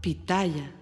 Pitaya.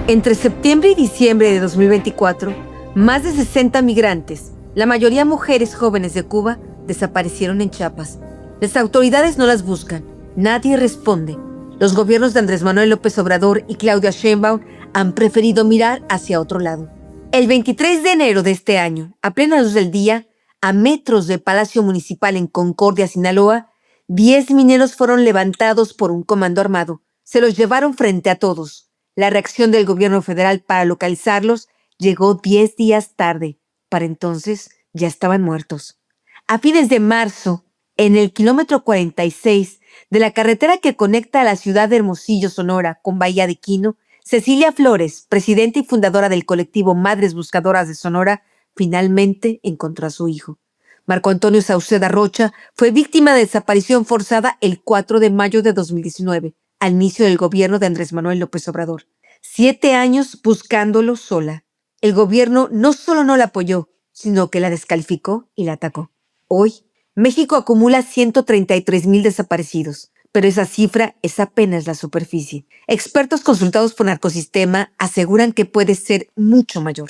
Entre septiembre y diciembre de 2024, más de 60 migrantes, la mayoría mujeres jóvenes de Cuba, desaparecieron en Chiapas. Las autoridades no las buscan, nadie responde. Los gobiernos de Andrés Manuel López Obrador y Claudia Sheinbaum han preferido mirar hacia otro lado. El 23 de enero de este año, a plena luz del día, a metros del Palacio Municipal en Concordia, Sinaloa, 10 mineros fueron levantados por un comando armado. Se los llevaron frente a todos. La reacción del gobierno federal para localizarlos llegó 10 días tarde. Para entonces ya estaban muertos. A fines de marzo, en el kilómetro 46 de la carretera que conecta a la ciudad de Hermosillo, Sonora, con Bahía de Quino, Cecilia Flores, presidenta y fundadora del colectivo Madres Buscadoras de Sonora, finalmente encontró a su hijo. Marco Antonio Sauceda Rocha fue víctima de desaparición forzada el 4 de mayo de 2019, al inicio del gobierno de Andrés Manuel López Obrador. 7 años buscándolo sola. El gobierno no solo no la apoyó, sino que la descalificó y la atacó. Hoy, México acumula 133,000 desaparecidos, pero esa cifra es apenas la superficie. Expertos consultados por Narcosistema aseguran que puede ser mucho mayor.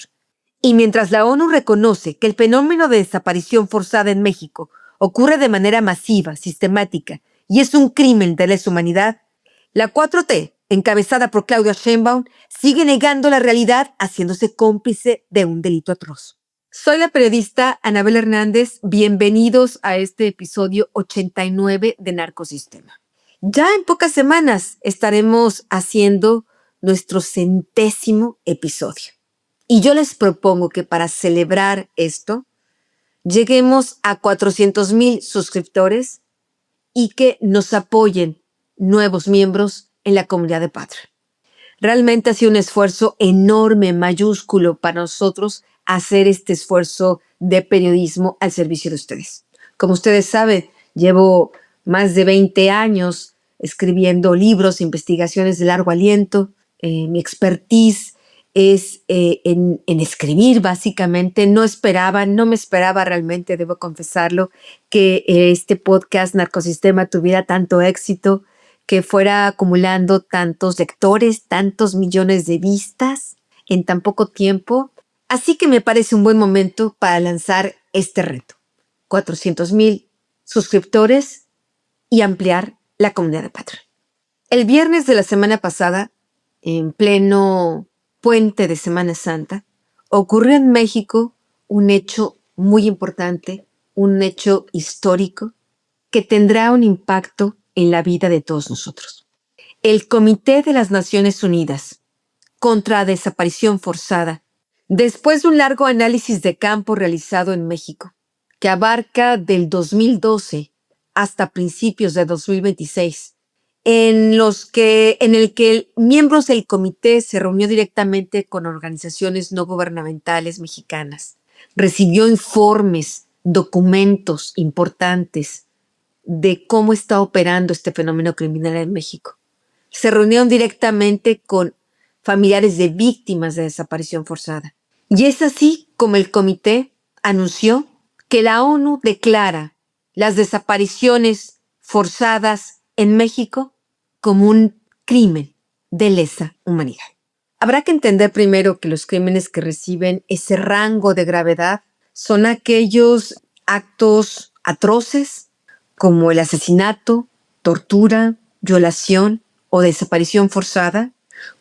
Y mientras la ONU reconoce que el fenómeno de desaparición forzada en México ocurre de manera masiva, sistemática, y es un crimen de lesa humanidad, la 4T, encabezada por Claudia Sheinbaum, sigue negando la realidad, haciéndose cómplice de un delito atroz. Soy la periodista Anabel Hernández. Bienvenidos a este episodio 89 de Narcosistema. Ya en pocas semanas estaremos haciendo nuestro 100º episodio. Y yo les propongo que para celebrar esto, lleguemos a 400,000 suscriptores y que nos apoyen nuevos miembros en la comunidad de Patreon. Realmente ha sido un esfuerzo enorme, mayúsculo para nosotros hacer este esfuerzo de periodismo al servicio de ustedes. Como ustedes saben, llevo más de 20 años escribiendo libros, investigaciones de largo aliento. Mi expertise es en escribir, básicamente. No me esperaba realmente, debo confesarlo, que este podcast Narcosistema tuviera tanto éxito, que fuera acumulando tantos lectores, tantos millones de vistas en tan poco tiempo. Así que me parece un buen momento para lanzar este reto. 400,000 suscriptores y ampliar la comunidad de Patreon. El viernes de la semana pasada, en pleno puente de Semana Santa, ocurrió en México un hecho muy importante, un hecho histórico que tendrá un impacto en la vida de todos nosotros. El Comité de las Naciones Unidas contra la Desaparición Forzada, después de un largo análisis de campo realizado en México, que abarca del 2012 hasta principios de 2026, en el que miembros del comité se reunió directamente con organizaciones no gubernamentales mexicanas, recibió informes, documentos importantes de cómo está operando este fenómeno criminal en México. Se reunieron directamente con familiares de víctimas de desaparición forzada. Y es así como el comité anunció que la ONU declara las desapariciones forzadas en México como un crimen de lesa humanidad. Habrá que entender primero que los crímenes que reciben ese rango de gravedad son aquellos actos atroces como el asesinato, tortura, violación o desaparición forzada,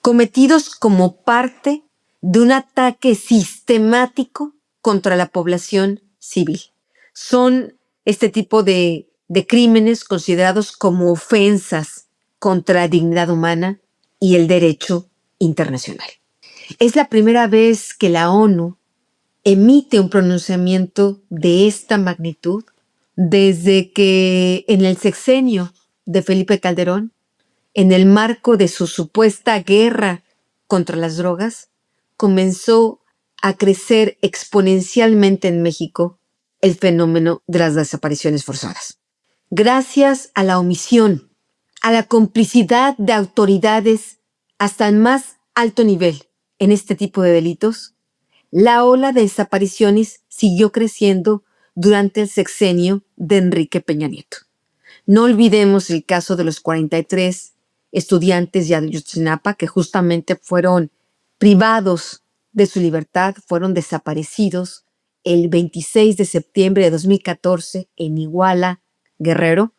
cometidos como parte de un ataque sistemático contra la población civil. Son este tipo de crímenes considerados como ofensas contra la dignidad humana y el derecho internacional. Es la primera vez que la ONU emite un pronunciamiento de esta magnitud desde que en el sexenio de Felipe Calderón, en el marco de su supuesta guerra contra las drogas, comenzó a crecer exponencialmente en México el fenómeno de las desapariciones forzadas. Gracias a la omisión, a la complicidad de autoridades hasta el más alto nivel en este tipo de delitos, la ola de desapariciones siguió creciendo durante el sexenio de Enrique Peña Nieto. No olvidemos el caso de los 43 estudiantes de Ayotzinapa que justamente fueron privados de su libertad, fueron desaparecidos el 26 de septiembre de 2014 en Iguala, Guerrero,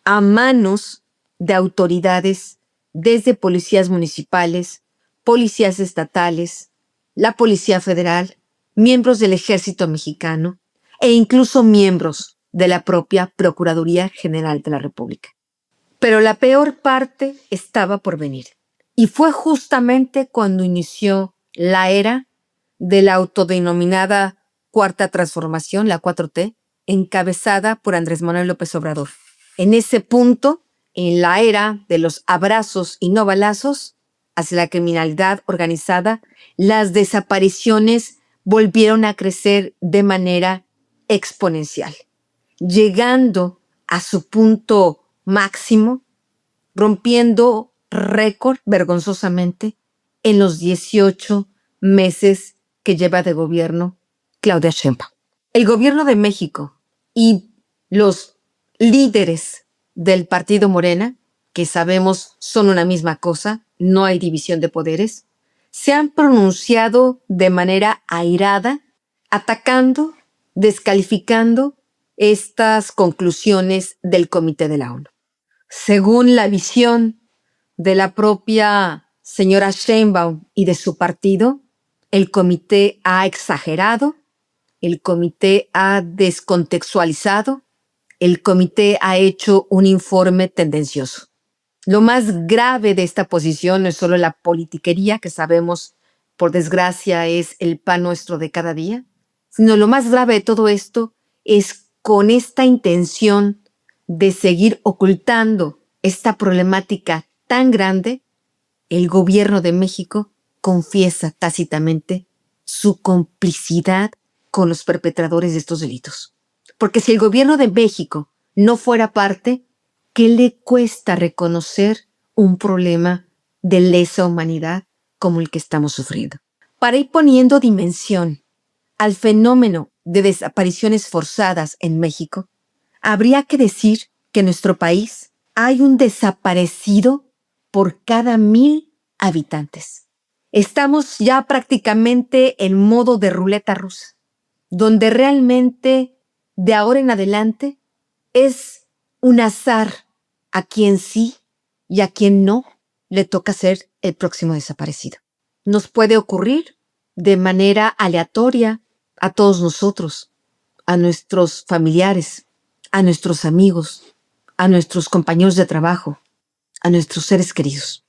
a manos de autoridades desde policías municipales, policías estatales, la Policía Federal, miembros del Ejército Mexicano e incluso miembros de la propia Procuraduría General de la República. Pero la peor parte estaba por venir. Y fue justamente cuando inició la era de la autodenominada Cuarta Transformación, la 4T, encabezada por Andrés Manuel López Obrador. En ese punto, en la era de los abrazos y no balazos hacia la criminalidad organizada, las desapariciones volvieron a crecer de manera exponencial, llegando a su punto máximo, rompiendo récord vergonzosamente en los 18 meses que lleva de gobierno Claudia Sheinbaum. El gobierno de México y los líderes del partido Morena, que sabemos son una misma cosa, no hay división de poderes, se han pronunciado de manera airada, atacando, descalificando estas conclusiones del Comité de la ONU. Según la visión de la propia señora Sheinbaum y de su partido, el comité ha exagerado, el comité ha descontextualizado, el comité ha hecho un informe tendencioso. Lo más grave de esta posición no es solo la politiquería, que sabemos, por desgracia, es el pan nuestro de cada día, sino lo más grave de todo esto es con esta intención de seguir ocultando esta problemática tan grande, el gobierno de México confiesa tácitamente su complicidad con los perpetradores de estos delitos. Porque si el gobierno de México no fuera parte, ¿qué le cuesta reconocer un problema de lesa humanidad como el que estamos sufriendo? Para ir poniendo dimensión al fenómeno de desapariciones forzadas en México, habría que decir que en nuestro país hay un desaparecido por cada 1,000 habitantes. Estamos ya prácticamente en modo de ruleta rusa, donde realmente de ahora en adelante es un azar a quien sí y a quien no le toca ser el próximo desaparecido. Nos puede ocurrir de manera aleatoria a todos nosotros, a nuestros familiares, a nuestros amigos, a nuestros compañeros de trabajo, a nuestros seres queridos.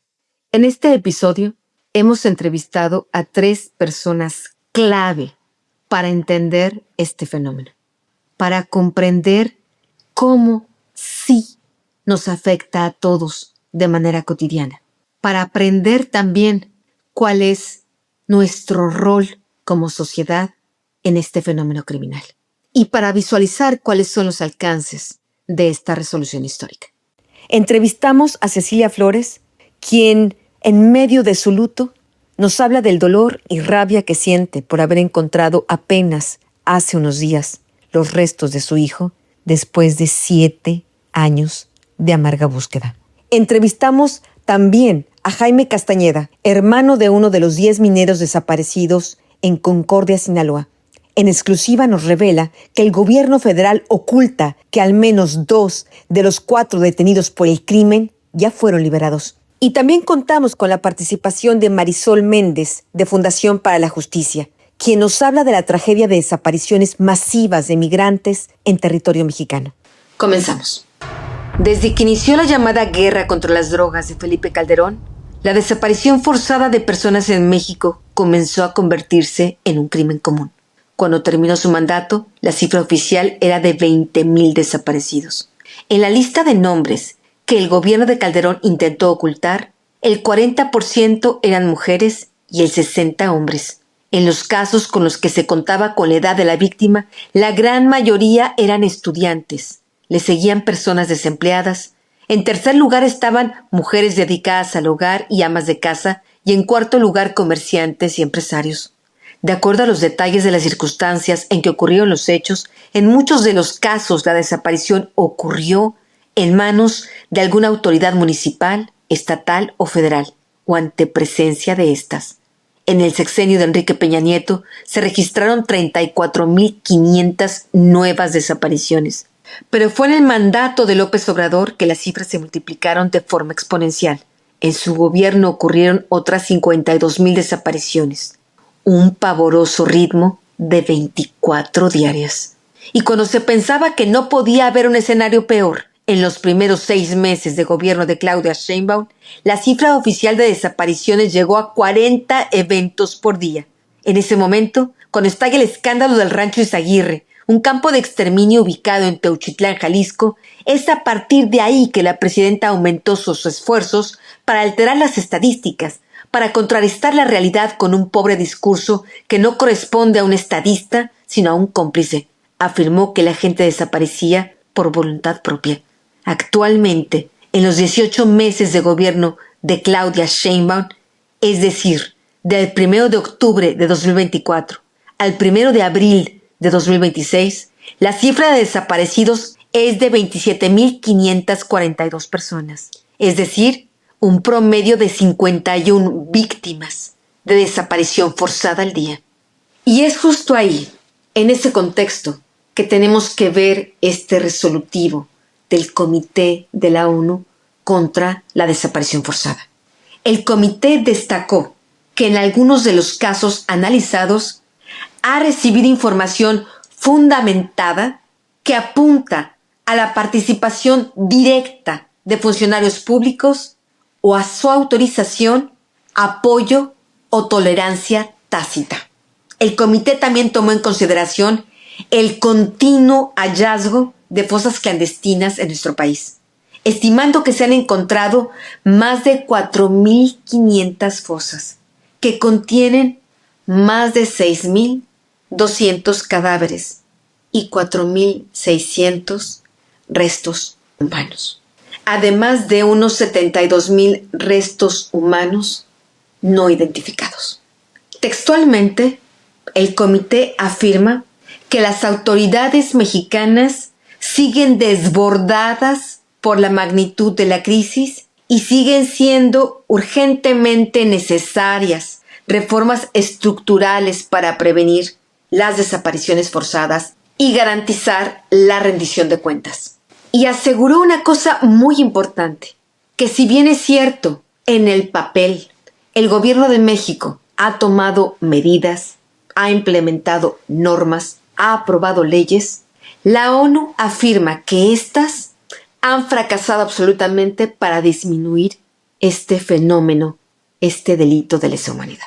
En este episodio hemos entrevistado a 3 personas clave para entender este fenómeno, para comprender cómo sí nos afecta a todos de manera cotidiana, para aprender también cuál es nuestro rol como sociedad en este fenómeno criminal y para visualizar cuáles son los alcances de esta resolución histórica. Entrevistamos a Cecilia Flores, quien en medio de su luto nos habla del dolor y rabia que siente por haber encontrado apenas hace unos días los restos de su hijo después de 7 años de amarga búsqueda. Entrevistamos también a Jaime Castañeda, hermano de uno de los 10 mineros desaparecidos en Concordia, Sinaloa. En exclusiva nos revela que el gobierno federal oculta que al menos 2 de los 4 detenidos por el crimen ya fueron liberados. Y también contamos con la participación de Marisol Méndez, de Fundación para la Justicia, quien nos habla de la tragedia de desapariciones masivas de migrantes en territorio mexicano. Comenzamos. Desde que inició la llamada guerra contra las drogas de Felipe Calderón, la desaparición forzada de personas en México comenzó a convertirse en un crimen común. Cuando terminó su mandato, la cifra oficial era de 20,000 desaparecidos. En la lista de nombres que el gobierno de Calderón intentó ocultar, el 40% eran mujeres y el 60% hombres. En los casos con los que se contaba con la edad de la víctima, la gran mayoría eran estudiantes. Le seguían personas desempleadas. En tercer lugar estaban mujeres dedicadas al hogar y amas de casa, y en cuarto lugar comerciantes y empresarios. De acuerdo a los detalles de las circunstancias en que ocurrieron los hechos, en muchos de los casos la desaparición ocurrió en manos de alguna autoridad municipal, estatal o federal, o ante presencia de estas. En el sexenio de Enrique Peña Nieto se registraron 34.500 nuevas desapariciones. Pero fue en el mandato de López Obrador que las cifras se multiplicaron de forma exponencial. En su gobierno ocurrieron otras 52.000 desapariciones, un pavoroso ritmo de 24 diarias. Y cuando se pensaba que no podía haber un escenario peor, en los primeros 6 meses de gobierno de Claudia Sheinbaum, la cifra oficial de desapariciones llegó a 40 eventos por día. En ese momento, cuando estalla el escándalo del Rancho Izaguirre, un campo de exterminio ubicado en Teuchitlán, Jalisco, es a partir de ahí que la presidenta aumentó sus esfuerzos para alterar las estadísticas, para contrarrestar la realidad con un pobre discurso que no corresponde a un estadista, sino a un cómplice. Afirmó que la gente desaparecía por voluntad propia. Actualmente, en los 18 meses de gobierno de Claudia Sheinbaum, es decir, del 1 de octubre de 2024 al 1 de abril de 2026, la cifra de desaparecidos es de 27.542 personas, es decir, un promedio de 51 víctimas de desaparición forzada al día. Y es justo ahí, en ese contexto, que tenemos que ver este resolutivo del Comité de la ONU contra la desaparición forzada. El comité destacó que en algunos de los casos analizados ha recibido información fundamentada que apunta a la participación directa de funcionarios públicos o a su autorización, apoyo o tolerancia tácita. El comité también tomó en consideración el continuo hallazgo de fosas clandestinas en nuestro país, estimando que se han encontrado más de 4.500 fosas, que contienen más de 6.200 cadáveres y 4.600 restos humanos, además de unos 72.000 restos humanos no identificados. Textualmente, el comité afirma que las autoridades mexicanas siguen desbordadas por la magnitud de la crisis y siguen siendo urgentemente necesarias reformas estructurales para prevenir las desapariciones forzadas y garantizar la rendición de cuentas. Y aseguró una cosa muy importante, que si bien es cierto, en el papel, el gobierno de México ha tomado medidas, ha implementado normas, ha aprobado leyes, la ONU afirma que éstas han fracasado absolutamente para disminuir este fenómeno, este delito de lesa humanidad.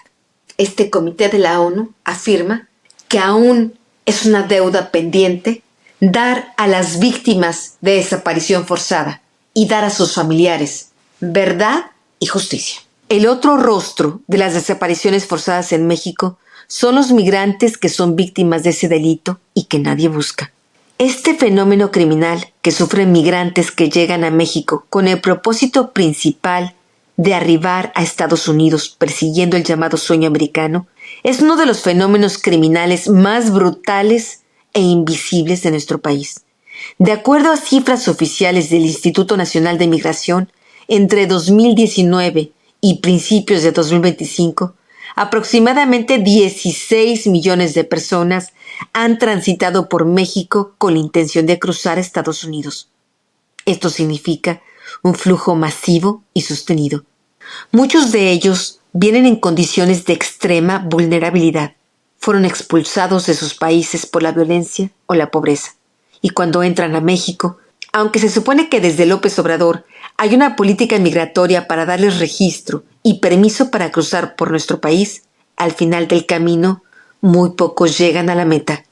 Este comité de la ONU afirma que aún es una deuda pendiente dar a las víctimas de desaparición forzada y dar a sus familiares verdad y justicia. El otro rostro de las desapariciones forzadas en México son los migrantes que son víctimas de ese delito y que nadie busca. Este fenómeno criminal que sufren migrantes que llegan a México con el propósito principal de arribar a Estados Unidos persiguiendo el llamado sueño americano es uno de los fenómenos criminales más brutales e invisibles de nuestro país. De acuerdo a cifras oficiales del Instituto Nacional de Migración, entre 2019 y principios de 2025, aproximadamente 16 millones de personas han transitado por México con la intención de cruzar a Estados Unidos. Esto significa un flujo masivo y sostenido. Muchos de ellos vienen en condiciones de extrema vulnerabilidad. Fueron expulsados de sus países por la violencia o la pobreza. Y cuando entran a México, aunque se supone que desde López Obrador hay una política migratoria para darles registro y permiso para cruzar por nuestro país, al final del camino, muy pocos llegan a la meta.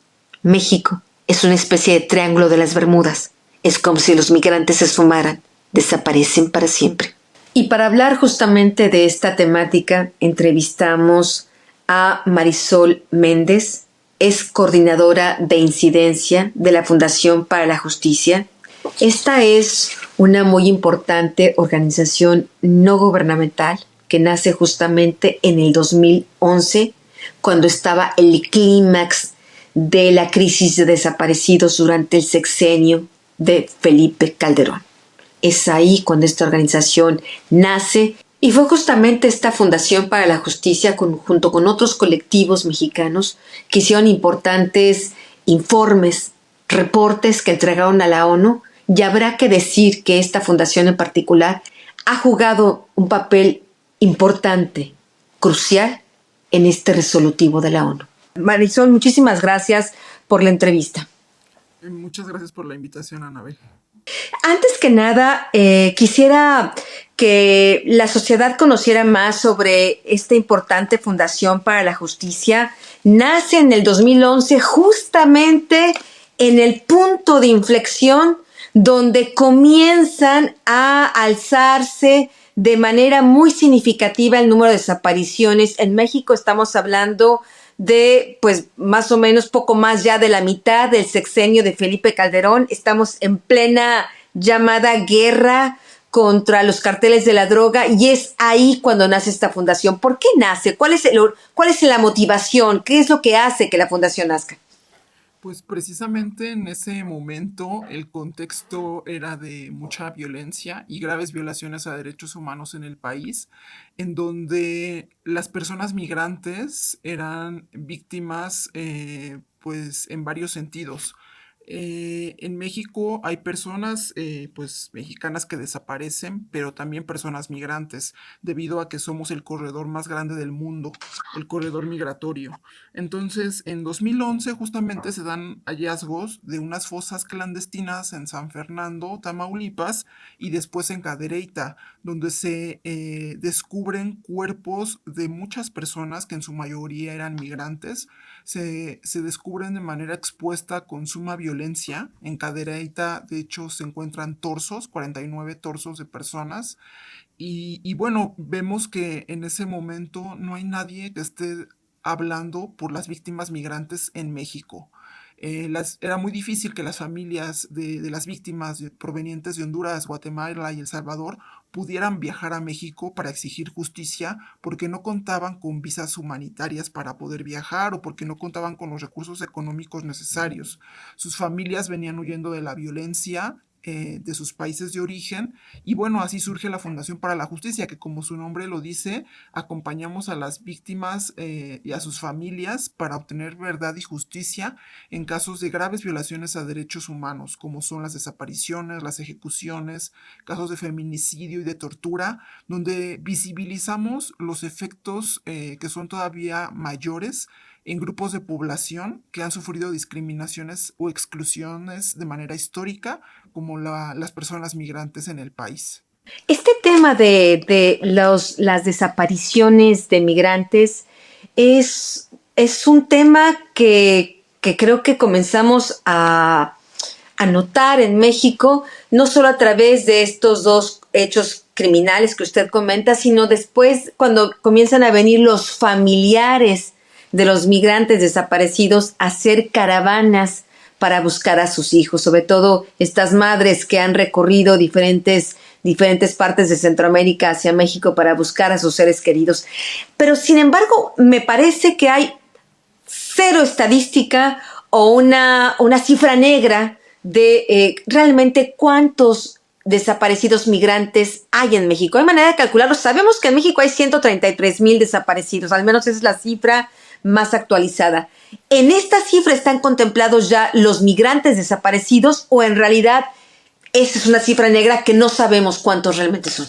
México es una especie de triángulo de las Bermudas. Es como si los migrantes se esfumaran, desaparecen para siempre. Y para hablar justamente de esta temática, entrevistamos a Marisol Méndez, es coordinadora de incidencia de la Fundación para la Justicia. Esta es una muy importante organización no gubernamental que nace justamente en el 2011 cuando estaba el clímax de la crisis de desaparecidos durante el sexenio de Felipe Calderón. Es ahí cuando esta organización nace y fue justamente esta Fundación para la Justicia junto con otros colectivos mexicanos que hicieron importantes informes, reportes que entregaron a la ONU, y habrá que decir que esta fundación en particular ha jugado un papel importante, crucial, en este resolutivo de la ONU. Marisol, muchísimas gracias por la entrevista. Muchas gracias por la invitación, Anabel. Antes que nada, quisiera que la sociedad conociera más sobre esta importante Fundación para la Justicia. Nace en el 2011 justamente en el punto de inflexión donde comienzan a alzarse de manera muy significativa el número de desapariciones. En México estamos hablando de, pues, más o menos poco más ya de la mitad del sexenio de Felipe Calderón. Estamos en plena llamada guerra contra los carteles de la droga y es ahí cuando nace esta fundación. ¿Por qué nace? ¿Cuál es la motivación? ¿Qué es lo que hace que la fundación nazca? Pues precisamente en ese momento el contexto era de mucha violencia y graves violaciones a derechos humanos en el país, en donde las personas migrantes eran víctimas, pues en varios sentidos. En México hay personas, pues mexicanas que desaparecen, pero también personas migrantes, debido a que somos el corredor más grande del mundo, el corredor migratorio. Entonces, en 2011 justamente se dan hallazgos de unas fosas clandestinas en San Fernando, Tamaulipas, y después en Cadereyta, donde se descubren cuerpos de muchas personas que en su mayoría eran migrantes. Se descubren de manera expuesta con suma violencia. En Cadereyta, de hecho, se encuentran torsos, 49 torsos de personas. Y bueno, vemos que en ese momento no hay nadie que esté hablando por las víctimas migrantes en México. Era muy difícil que las familias de las víctimas provenientes de Honduras, Guatemala y El Salvador pudieran viajar a México para exigir justicia porque no contaban con visas humanitarias para poder viajar o porque no contaban con los recursos económicos necesarios. Sus familias venían huyendo de la violencia de sus países de origen y bueno, así surge la Fundación para la Justicia, que como su nombre lo dice, acompañamos a las víctimas y a sus familias para obtener verdad y justicia en casos de graves violaciones a derechos humanos, como son las desapariciones, las ejecuciones, casos de feminicidio y de tortura, donde visibilizamos los efectos que son todavía mayores en grupos de población que han sufrido discriminaciones o exclusiones de manera histórica, como las personas migrantes en el país. Este tema de las desapariciones de migrantes es un tema que creo que comenzamos a notar en México, no solo a través de estos dos hechos criminales que usted comenta, sino después cuando comienzan a venir los familiares de los migrantes desaparecidos a hacer caravanas para buscar a sus hijos, sobre todo estas madres que han recorrido diferentes partes de Centroamérica hacia México para buscar a sus seres queridos. Pero sin embargo, me parece que hay cero estadística o una cifra negra de realmente cuántos desaparecidos migrantes hay en México. Hay manera de calcularlo. Sabemos que en México hay 133,000 desaparecidos, al menos esa es la cifra más actualizada. ¿En esta cifra están contemplados ya los migrantes desaparecidos o en realidad esa es una cifra negra que no sabemos cuántos realmente son?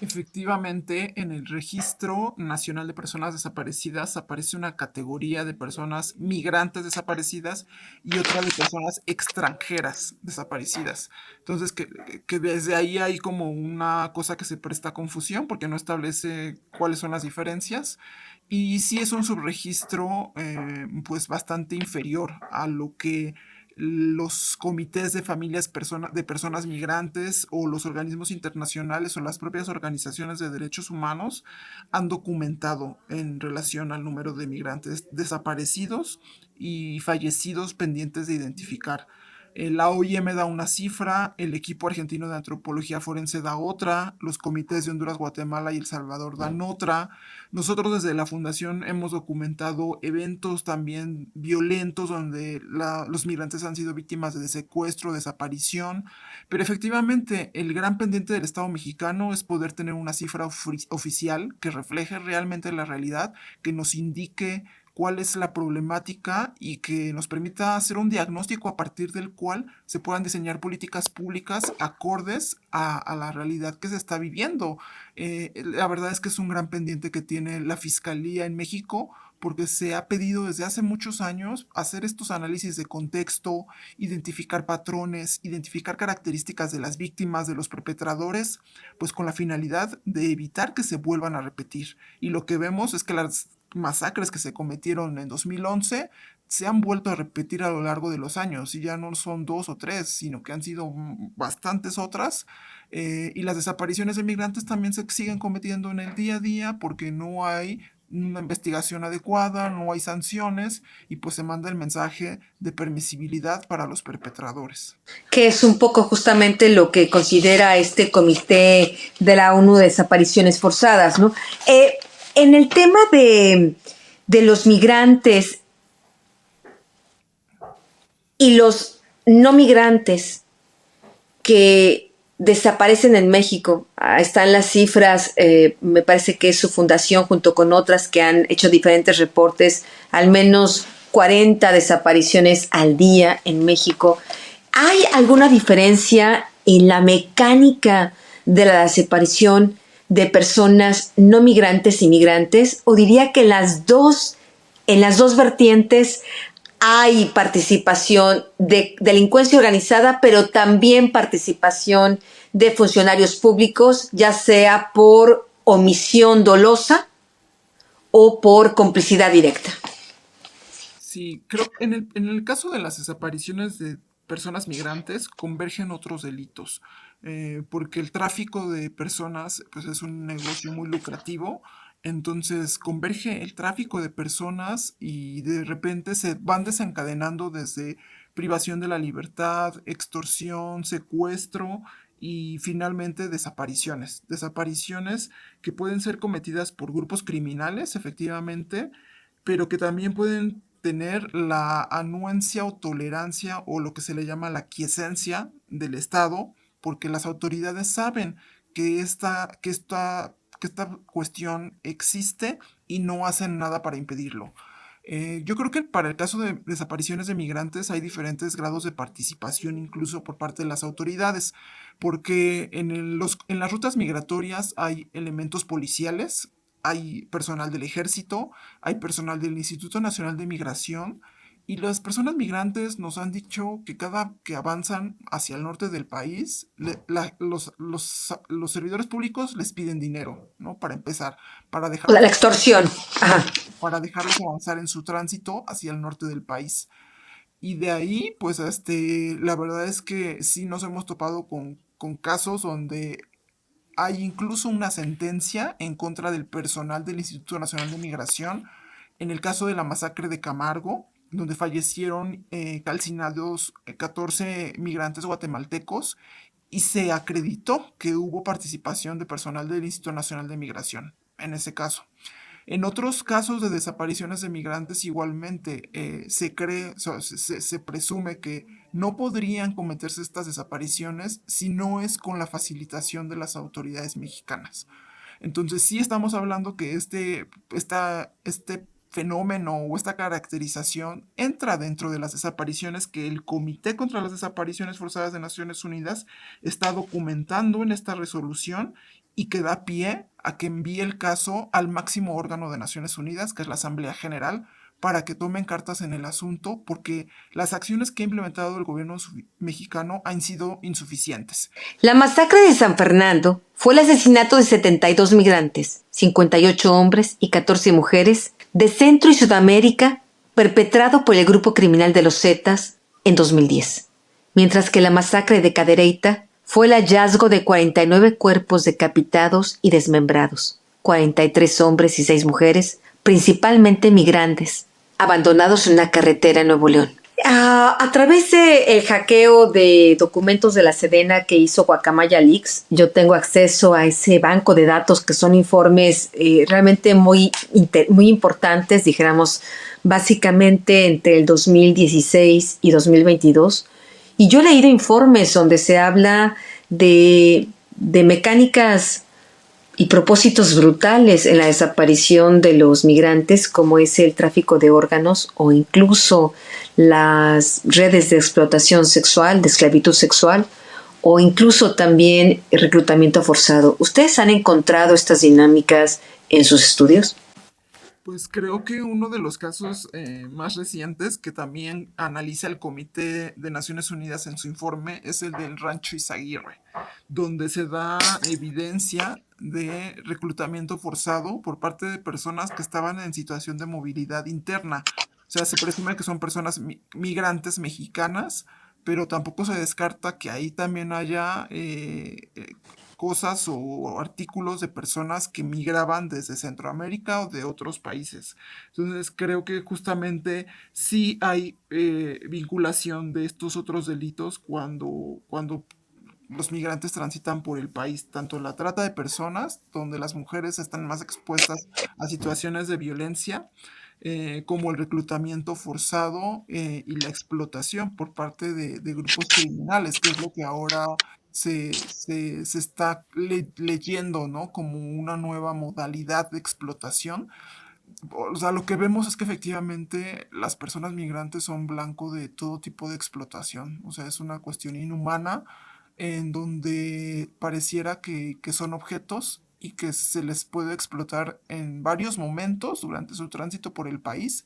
Efectivamente, en el Registro Nacional de Personas Desaparecidas aparece una categoría de personas migrantes desaparecidas y otra de personas extranjeras desaparecidas. Entonces, que desde ahí hay como una cosa que se presta a confusión porque no establece cuáles son las diferencias. Y sí es un subregistro pues bastante inferior a lo que los comités de familias de personas migrantes o los organismos internacionales o las propias organizaciones de derechos humanos han documentado en relación al número de migrantes desaparecidos y fallecidos pendientes de identificar. La OIM da una cifra, el equipo argentino de antropología forense da otra, los comités de Honduras, Guatemala y El Salvador dan otra. Nosotros desde la fundación hemos documentado eventos también violentos donde los migrantes han sido víctimas de secuestro, desaparición, pero efectivamente el gran pendiente del Estado mexicano es poder tener una cifra oficial que refleje realmente la realidad, que nos indique cuál es la problemática y que nos permita hacer un diagnóstico a partir del cual se puedan diseñar políticas públicas acordes a la realidad que se está viviendo. La verdad es que es un gran pendiente que tiene la Fiscalía en México porque se ha pedido desde hace muchos años hacer estos análisis de contexto, identificar patrones, identificar características de las víctimas, de los perpetradores, pues con la finalidad de evitar que se vuelvan a repetir. Y lo que vemos es que las masacres que se cometieron en 2011 se han vuelto a repetir a lo largo de los años y ya no son 2 o 3, sino que han sido bastantes otras. Y las desapariciones de migrantes también se siguen cometiendo en el día a día porque no hay una investigación adecuada, no hay sanciones y pues se manda el mensaje de permisibilidad para los perpetradores. Que es un poco justamente lo que considera este comité de la ONU de desapariciones forzadas, ¿no? En el tema de los migrantes y los no migrantes que desaparecen en México, están las cifras, me parece que es su fundación junto con otras que han hecho diferentes reportes, al menos 40 desapariciones al día en México. ¿Hay alguna diferencia en la mecánica de la desaparición de personas no migrantes y migrantes? O diría que en las dos vertientes hay participación de delincuencia organizada, pero también participación de funcionarios públicos, ya sea por omisión dolosa o por complicidad directa. Sí, creo que en el caso de las desapariciones de personas migrantes convergen otros delitos, porque el tráfico de personas pues, es un negocio muy lucrativo, entonces converge el tráfico de personas y de repente se van desencadenando desde privación de la libertad, extorsión, secuestro y finalmente desapariciones. Desapariciones que pueden ser cometidas por grupos criminales, efectivamente, pero que también pueden tener la anuencia o tolerancia o lo que se le llama la quiesencia del Estado, porque las autoridades saben que esta cuestión existe y no hacen nada para impedirlo. Yo creo que para el caso de desapariciones de migrantes hay diferentes grados de participación incluso por parte de las autoridades, porque en las rutas migratorias hay elementos policiales, hay personal del ejército, hay personal del Instituto Nacional de Migración y las personas migrantes nos han dicho que cada que avanzan hacia el norte del país, los servidores públicos les piden dinero, ¿no? Para empezar, para La dejarlos, extorsión. Ajá. para dejarlos avanzar en su tránsito hacia el norte del país. Y de ahí, pues, la verdad es que sí nos hemos topado con casos donde hay incluso una sentencia en contra del personal del Instituto Nacional de Migración en el caso de la masacre de Camargo, donde fallecieron calcinados 14 migrantes guatemaltecos y se acreditó que hubo participación de personal del Instituto Nacional de Migración en ese caso. En otros casos de desapariciones de migrantes igualmente se cree, o sea, se presume que no podrían cometerse estas desapariciones si no es con la facilitación de las autoridades mexicanas. Entonces sí estamos hablando que este fenómeno o esta caracterización entra dentro de las desapariciones que el Comité contra las Desapariciones Forzadas de Naciones Unidas está documentando en esta resolución y que da pie a que envíe el caso al máximo órgano de Naciones Unidas, que es la Asamblea General, para que tomen cartas en el asunto, porque las acciones que ha implementado el gobierno mexicano han sido insuficientes. La masacre de San Fernando fue el asesinato de 72 migrantes, 58 hombres y 14 mujeres, de Centro y Sudamérica, perpetrado por el grupo criminal de los Zetas en 2010. Mientras que la masacre de Cadereyta fue el hallazgo de 49 cuerpos decapitados y desmembrados, 43 hombres y 6 mujeres, principalmente migrantes, abandonados en una carretera en Nuevo León. A través del hackeo de documentos de la Sedena que hizo Guacamaya Leaks, yo tengo acceso a ese banco de datos que son informes realmente muy importantes, dijéramos, básicamente entre el 2016 y 2022. Y yo he leído informes donde se habla de mecánicas y propósitos brutales en la desaparición de los migrantes, como es el tráfico de órganos o incluso las redes de explotación sexual, de esclavitud sexual, o incluso también el reclutamiento forzado. ¿Ustedes han encontrado estas dinámicas en sus estudios? Pues creo que uno de los casos más recientes que también analiza el Comité de Naciones Unidas en su informe es el del Rancho Izaguirre, donde se da evidencia de reclutamiento forzado por parte de personas que estaban en situación de movilidad interna. O sea, se presume que son personas migrantes mexicanas, pero tampoco se descarta que ahí también haya cosas o artículos de personas que migraban desde Centroamérica o de otros países. Entonces creo que justamente sí hay vinculación de estos otros delitos cuando los migrantes transitan por el país, tanto la trata de personas, donde las mujeres están más expuestas a situaciones de violencia, como el reclutamiento forzado y la explotación por parte de grupos criminales, que es lo que ahora se está leyendo, ¿no? Como una nueva modalidad de explotación. O sea, lo que vemos es que efectivamente las personas migrantes son blanco de todo tipo de explotación. O sea, es una cuestión inhumana en donde pareciera que son objetos y que se les puede explotar en varios momentos durante su tránsito por el país,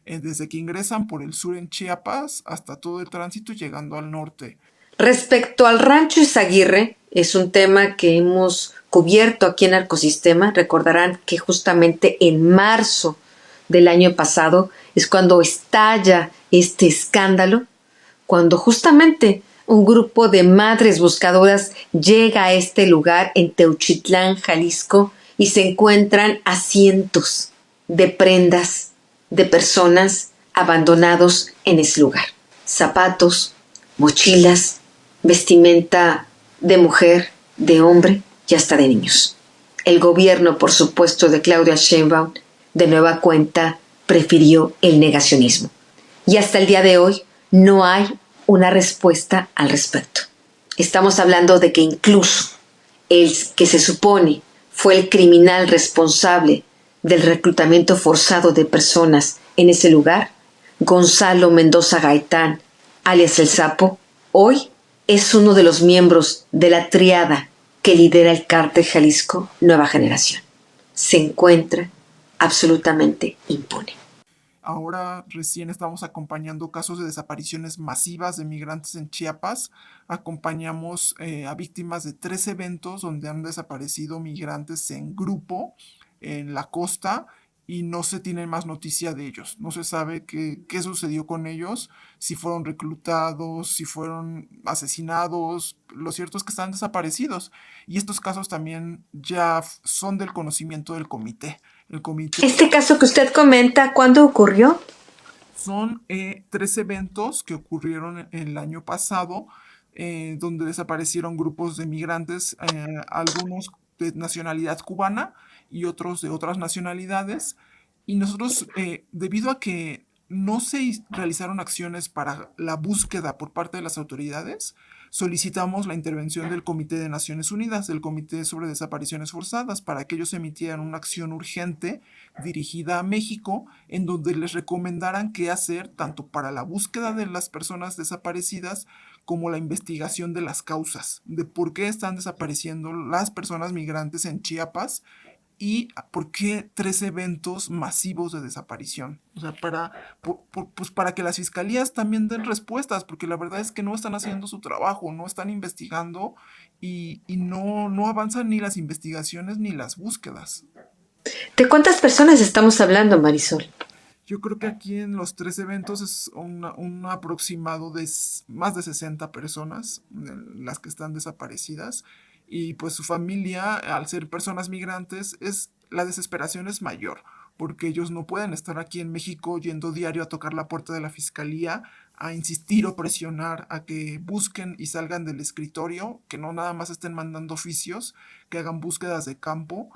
desde que ingresan por el sur en Chiapas hasta todo el tránsito llegando al norte. Respecto al rancho Izaguirre, es un tema que hemos cubierto aquí en Arcosistema. Recordarán que justamente en marzo del año pasado es cuando estalla este escándalo, cuando justamente un grupo de madres buscadoras llega a este lugar en Teuchitlán, Jalisco, y se encuentran a cientos de prendas de personas abandonados en ese lugar. Zapatos, mochilas, vestimenta de mujer, de hombre y hasta de niños. El gobierno, por supuesto, de Claudia Sheinbaum, de nueva cuenta, prefirió el negacionismo. Y hasta el día de hoy no hay una respuesta al respecto. Estamos hablando de que incluso el que se supone fue el criminal responsable del reclutamiento forzado de personas en ese lugar, Gonzalo Mendoza Gaitán, alias El Sapo, hoy es uno de los miembros de la triada que lidera el cártel Jalisco Nueva Generación. Se encuentra absolutamente impune. Ahora recién estamos acompañando casos de desapariciones masivas de migrantes en Chiapas. Acompañamos a víctimas de 3 eventos donde han desaparecido migrantes en grupo en la costa y no se tiene más noticia de ellos. No se sabe qué sucedió con ellos, si fueron reclutados, si fueron asesinados. Lo cierto es que están desaparecidos y estos casos también ya son del conocimiento del comité. El comité Este caso que usted comenta, ¿cuándo ocurrió? son 3 eventos que ocurrieron el año pasado, donde desaparecieron grupos de migrantes, algunos de nacionalidad cubana y otros de otras nacionalidades. Y nosotros, debido a que no se realizaron acciones para la búsqueda por parte de las autoridades, solicitamos la intervención del Comité de Naciones Unidas, del Comité sobre Desapariciones Forzadas, para que ellos emitieran una acción urgente dirigida a México, en donde les recomendaran qué hacer tanto para la búsqueda de las personas desaparecidas como la investigación de las causas, de por qué están desapareciendo las personas migrantes en Chiapas y por qué 3 eventos masivos de desaparición. O sea, pues para que las fiscalías también den respuestas, porque la verdad es que no están haciendo su trabajo, no están investigando y no avanzan ni las investigaciones ni las búsquedas. ¿De cuántas personas estamos hablando, Marisol? Yo creo que aquí en los 3 eventos es un aproximado de más de 60 personas las que están desaparecidas y pues su familia, al ser personas migrantes, la desesperación es mayor porque ellos no pueden estar aquí en México yendo diario a tocar la puerta de la fiscalía a insistir o presionar a que busquen y salgan del escritorio, que no nada más estén mandando oficios, que hagan búsquedas de campo,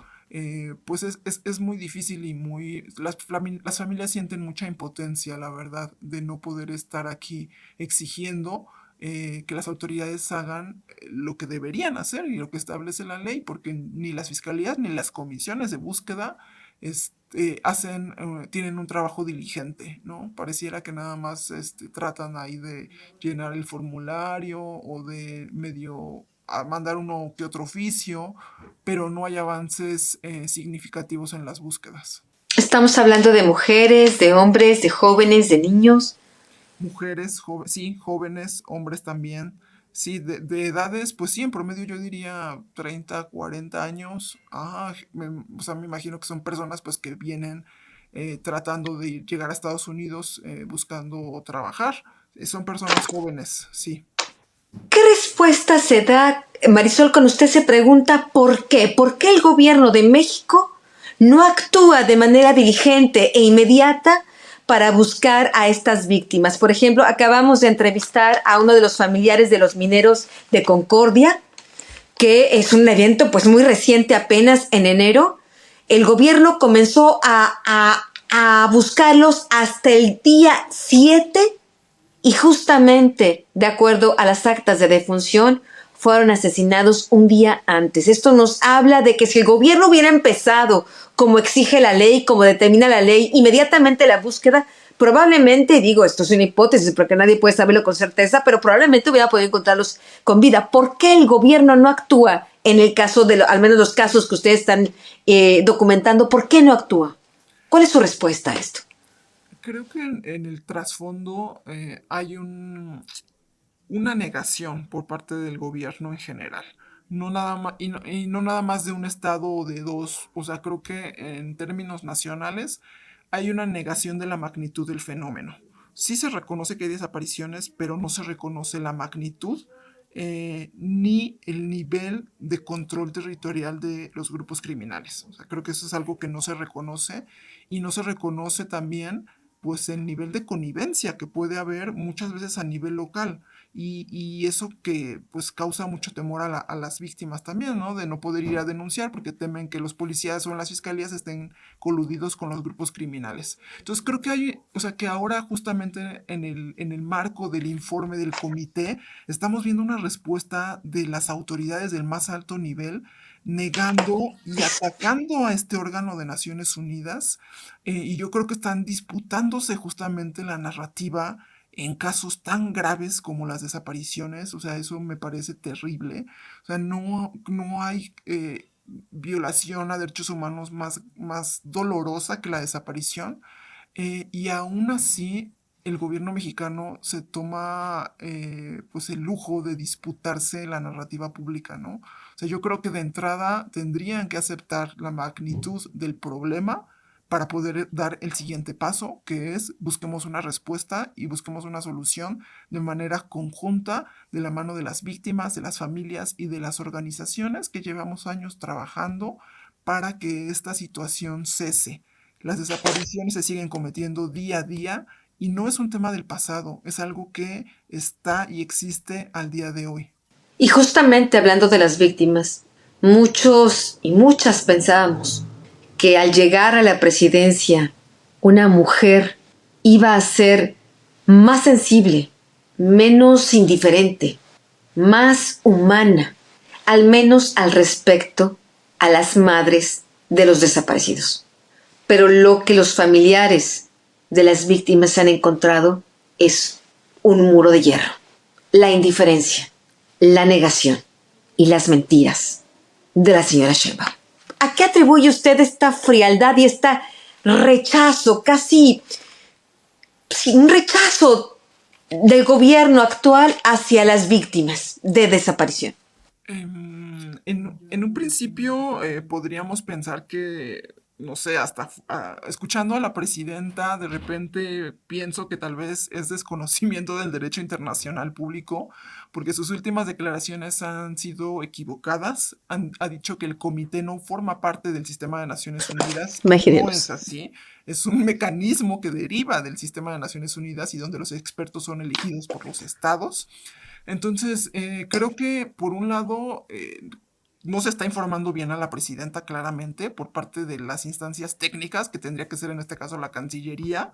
pues es muy difícil y las familias sienten mucha impotencia, la verdad, de no poder estar aquí exigiendo que las autoridades hagan lo que deberían hacer y lo que establece la ley, porque ni las fiscalías ni las comisiones de búsqueda tienen un trabajo diligente, ¿no? Pareciera que nada más tratan ahí de llenar el formulario o de medio a mandar uno que otro oficio, pero no hay avances significativos en las búsquedas. Estamos hablando de mujeres, de hombres, de jóvenes, de niños. Mujeres, sí, jóvenes, hombres también. Sí, de edades, pues sí, en promedio yo diría 30, 40 años. O sea, me imagino que son personas pues que vienen tratando de llegar a Estados Unidos buscando trabajar. Son personas jóvenes, sí. ¿Qué respuesta se da, Marisol, cuando usted se pregunta por qué? ¿Por qué el gobierno de México no actúa de manera diligente e inmediata para buscar a estas víctimas? Por ejemplo, acabamos de entrevistar a uno de los familiares de los mineros de Concordia, que es un evento pues muy reciente, apenas en enero. El gobierno comenzó a buscarlos hasta el día 7 y justamente, de acuerdo a las actas de defunción, fueron asesinados un día antes. Esto nos habla de que si el gobierno hubiera empezado como exige la ley, como determina la ley, inmediatamente la búsqueda, probablemente, digo, esto es una hipótesis porque nadie puede saberlo con certeza, pero probablemente hubiera podido encontrarlos con vida. ¿Por qué el gobierno no actúa en el caso de, al menos los casos que ustedes están documentando? ¿Por qué no actúa? ¿Cuál es su respuesta a esto? Creo que en el trasfondo hay una negación por parte del gobierno en general. No nada más, y no nada más de un estado o de dos. O sea, creo que en términos nacionales hay una negación de la magnitud del fenómeno. Sí se reconoce que hay desapariciones, pero no se reconoce la magnitud ni el nivel de control territorial de los grupos criminales. O sea, creo que eso es algo que no se reconoce y no se reconoce también pues el nivel de connivencia que puede haber muchas veces a nivel local y eso que pues causa mucho temor a las víctimas también, ¿no? De no poder ir a denunciar porque temen que los policías o las fiscalías estén coludidos con los grupos criminales. Entonces creo que hay, o sea, que ahora justamente en el marco del informe del comité estamos viendo una respuesta de las autoridades del más alto nivel negando y atacando a este órgano de Naciones Unidas y yo creo que están disputándose justamente la narrativa en casos tan graves como las desapariciones, o sea, eso me parece terrible. O sea, no hay violación a derechos humanos más dolorosa que la desaparición. Y aún así, el gobierno mexicano se toma pues el lujo de disputarse la narrativa pública, ¿no? O sea, yo creo que de entrada tendrían que aceptar la magnitud del problema para poder dar el siguiente paso, que es busquemos una respuesta y busquemos una solución de manera conjunta de la mano de las víctimas, de las familias y de las organizaciones que llevamos años trabajando para que esta situación cese. Las desapariciones se siguen cometiendo día a día y no es un tema del pasado, es algo que está y existe al día de hoy. Y justamente hablando de las víctimas, muchos y muchas pensábamos que al llegar a la presidencia una mujer iba a ser más sensible, menos indiferente, más humana, al menos al respecto a las madres de los desaparecidos. Pero lo que los familiares de las víctimas han encontrado es un muro de hierro, la indiferencia, la negación y las mentiras de la señora Sheinbaum. ¿A qué atribuye usted esta frialdad y este rechazo, casi un rechazo del gobierno actual hacia las víctimas de desaparición? En un principio podríamos pensar que no sé, hasta escuchando a la presidenta, de repente pienso que tal vez es desconocimiento del derecho internacional público, porque sus últimas declaraciones han sido equivocadas. Ha dicho que el comité no forma parte del sistema de Naciones Unidas y no es Imaginemos. así. Es un mecanismo que deriva del sistema de Naciones Unidas y donde los expertos son elegidos por los estados. Entonces, creo que por un lado no se está informando bien a la presidenta claramente por parte de las instancias técnicas, que tendría que ser en este caso la Cancillería,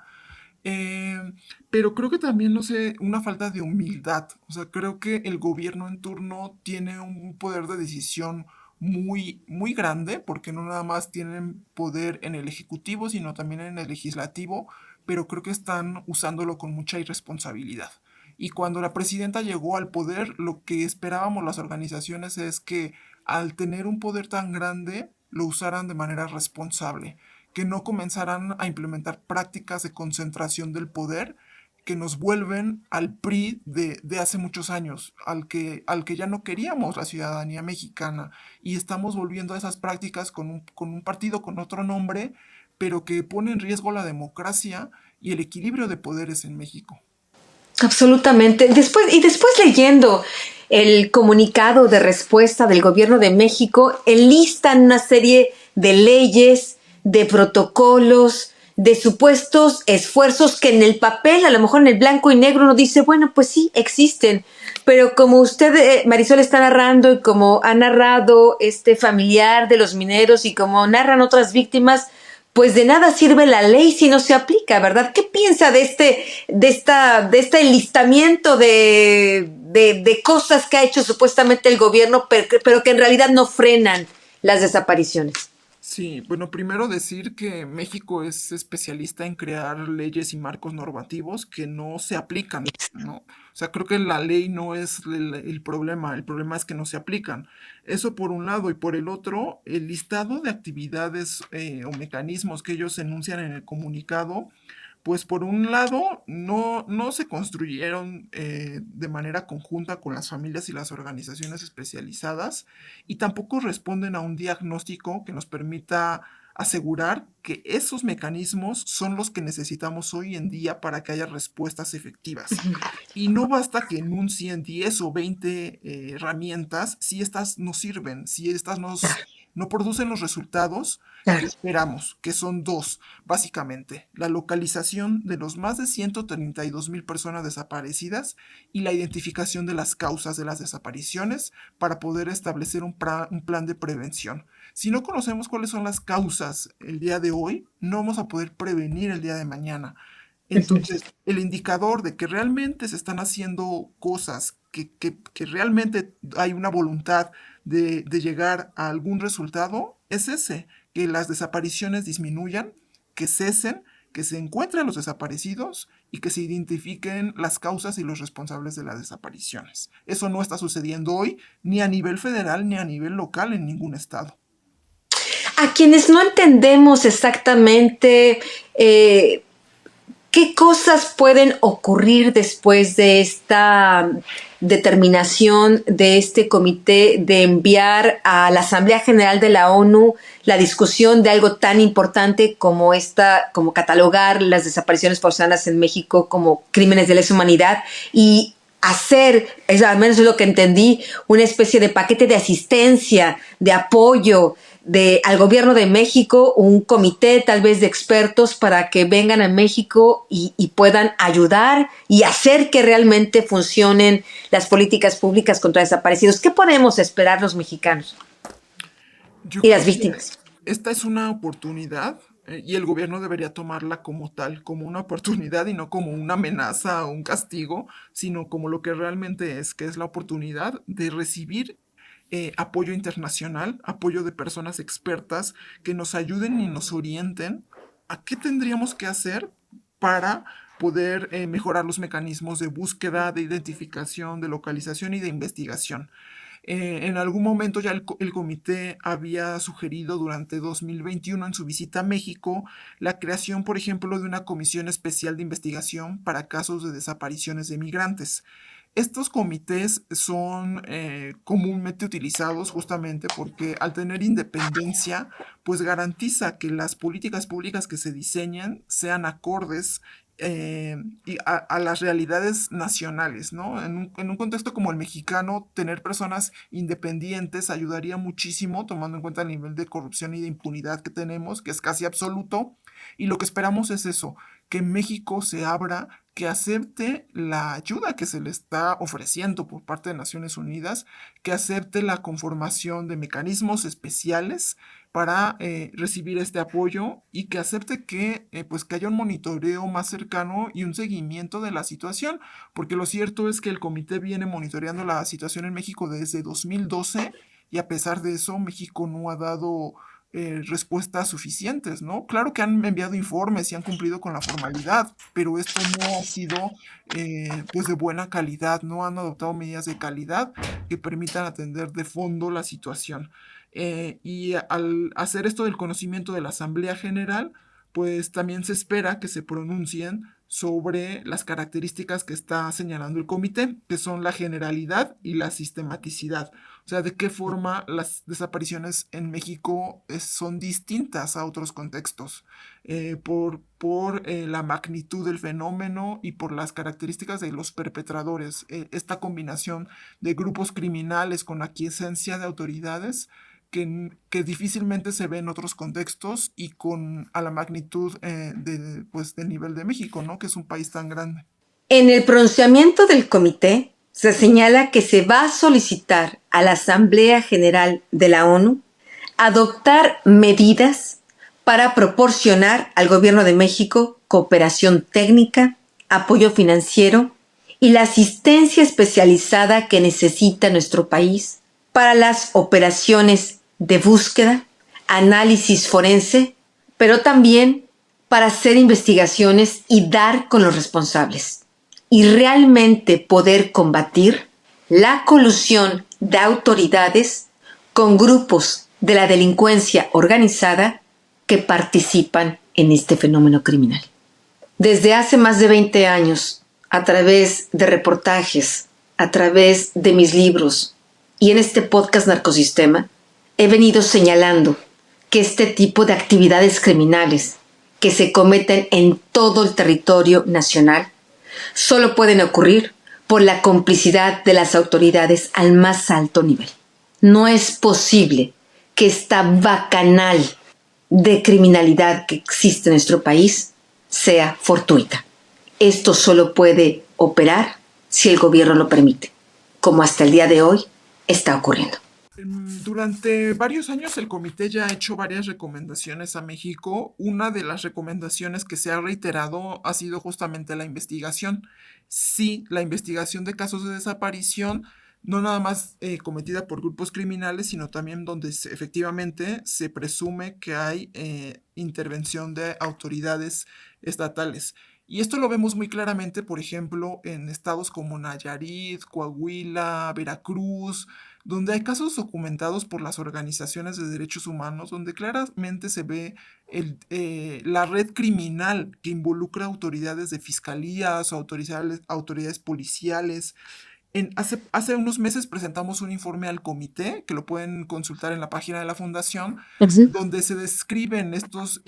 eh, pero creo que también, no sé, una falta de humildad. O sea, creo que el gobierno en turno tiene un poder de decisión muy, muy grande, porque no nada más tienen poder en el ejecutivo, sino también en el legislativo, pero creo que están usándolo con mucha irresponsabilidad. Y cuando la presidenta llegó al poder, lo que esperábamos las organizaciones es que al tener un poder tan grande, lo usaran de manera responsable, que no comenzaran a implementar prácticas de concentración del poder que nos vuelven al PRI de hace muchos años, al que ya no queríamos la ciudadanía mexicana. Y estamos volviendo a esas prácticas con un partido con otro nombre, pero que pone en riesgo la democracia y el equilibrio de poderes en México. Absolutamente. Después leyendo el comunicado de respuesta del gobierno de México, enlistan una serie de leyes, de protocolos, de supuestos esfuerzos que en el papel, a lo mejor en el blanco y negro, uno dice, bueno, pues sí, existen. Pero como usted, Marisol, está narrando y como ha narrado este familiar de los mineros y como narran otras víctimas, pues de nada sirve la ley si no se aplica, ¿verdad? ¿Qué piensa de este enlistamiento de cosas que ha hecho supuestamente el gobierno, pero que en realidad no frenan las desapariciones? Sí, bueno, primero decir que México es especialista en crear leyes y marcos normativos que no se aplican, ¿no? O sea, creo que la ley no es el problema es que no se aplican. Eso por un lado, y por el otro, el listado de actividades o mecanismos que ellos enuncian en el comunicado, pues por un lado no se construyeron de manera conjunta con las familias y las organizaciones especializadas y tampoco responden a un diagnóstico que nos permita asegurar que esos mecanismos son los que necesitamos hoy en día para que haya respuestas efectivas. Y no basta que enuncien 10 o 20 herramientas si estas no sirven, si estas no producen los resultados que Claro. esperamos, que son dos, básicamente, la localización de los más de 132,000 personas desaparecidas y la identificación de las causas de las desapariciones para poder establecer un plan de prevención. Si no conocemos cuáles son las causas el día de hoy, no vamos a poder prevenir el día de mañana. Entonces, el indicador de que realmente se están haciendo cosas, que realmente hay una voluntad de llegar a algún resultado, es ese, que las desapariciones disminuyan, que cesen, que se encuentren los desaparecidos y que se identifiquen las causas y los responsables de las desapariciones. Eso no está sucediendo hoy ni a nivel federal ni a nivel local en ningún estado. A quienes no entendemos exactamente ¿qué cosas pueden ocurrir después de esta determinación de este comité de enviar a la Asamblea General de la ONU la discusión de algo tan importante como como catalogar las desapariciones forzadas en México como crímenes de lesa humanidad y hacer, al menos es lo que entendí, una especie de paquete de asistencia, de apoyo, al gobierno de México, un comité tal vez de expertos para que vengan a México y puedan ayudar y hacer que realmente funcionen las políticas públicas contra desaparecidos? ¿Qué podemos esperar los mexicanos Yo y las creo que víctimas? esta es una oportunidad y el gobierno debería tomarla como tal, como una oportunidad y no como una amenaza o un castigo, sino como lo que realmente es, que es la oportunidad de recibir apoyo internacional, apoyo de personas expertas que nos ayuden y nos orienten a qué tendríamos que hacer para poder mejorar los mecanismos de búsqueda, de identificación, de localización y de investigación. En algún momento ya el comité había sugerido durante 2021 en su visita a México la creación, por ejemplo, de una comisión especial de investigación para casos de desapariciones de migrantes. Estos comités son comúnmente utilizados justamente porque al tener independencia, pues garantiza que las políticas públicas que se diseñen sean acordes a las realidades nacionales, ¿no? En un contexto como el mexicano, tener personas independientes ayudaría muchísimo, tomando en cuenta el nivel de corrupción y de impunidad que tenemos, que es casi absoluto, y lo que esperamos es eso, que México se abra, que acepte la ayuda que se le está ofreciendo por parte de Naciones Unidas, que acepte la conformación de mecanismos especiales para recibir este apoyo y que acepte que, pues que haya un monitoreo más cercano y un seguimiento de la situación, porque lo cierto es que el comité viene monitoreando la situación en México desde 2012 y a pesar de eso México no ha dado respuestas suficientes, ¿no? Claro que han enviado informes y han cumplido con la formalidad, pero esto no ha sido pues de buena calidad, no han adoptado medidas de calidad que permitan atender de fondo la situación. Y al hacer esto del conocimiento de la Asamblea General, pues también se espera que se pronuncien sobre las características que está señalando el comité, que son la generalidad y la sistematicidad. O sea, de qué forma las desapariciones en México son distintas a otros contextos, por la magnitud del fenómeno y por las características de los perpetradores. Esta combinación de grupos criminales con aquiescencia de autoridades que difícilmente se ve en otros contextos y con a la magnitud pues, del nivel de México, ¿no? Que es un país tan grande. En el pronunciamiento del comité se señala que se va a solicitar a la Asamblea General de la ONU adoptar medidas para proporcionar al Gobierno de México cooperación técnica, apoyo financiero y la asistencia especializada que necesita nuestro país para las operaciones de búsqueda, análisis forense, pero también para hacer investigaciones y dar con los responsables y realmente poder combatir la colusión de autoridades con grupos de la delincuencia organizada que participan en este fenómeno criminal. Desde hace más de 20 años, a través de reportajes, a través de mis libros y en este podcast Narcosistema, he venido señalando que este tipo de actividades criminales que se cometen en todo el territorio nacional solo pueden ocurrir por la complicidad de las autoridades al más alto nivel. No es posible que esta bacanal de criminalidad que existe en nuestro país sea fortuita. Esto solo puede operar si el gobierno lo permite, como hasta el día de hoy está ocurriendo. Durante varios años el comité ya ha hecho varias recomendaciones a México. Una de las recomendaciones que se ha reiterado ha sido justamente la investigación. Sí, la investigación de casos de desaparición, no nada más cometida por grupos criminales, sino también donde efectivamente se presume que hay intervención de autoridades estatales. Y esto lo vemos muy claramente, por ejemplo, en estados como Nayarit, Coahuila, Veracruz, donde hay casos documentados por las organizaciones de derechos humanos, donde claramente se ve la red criminal que involucra autoridades de fiscalías o autoridades policiales. Hace unos meses presentamos un informe al comité, que lo pueden consultar en la página de la fundación, donde se describen estos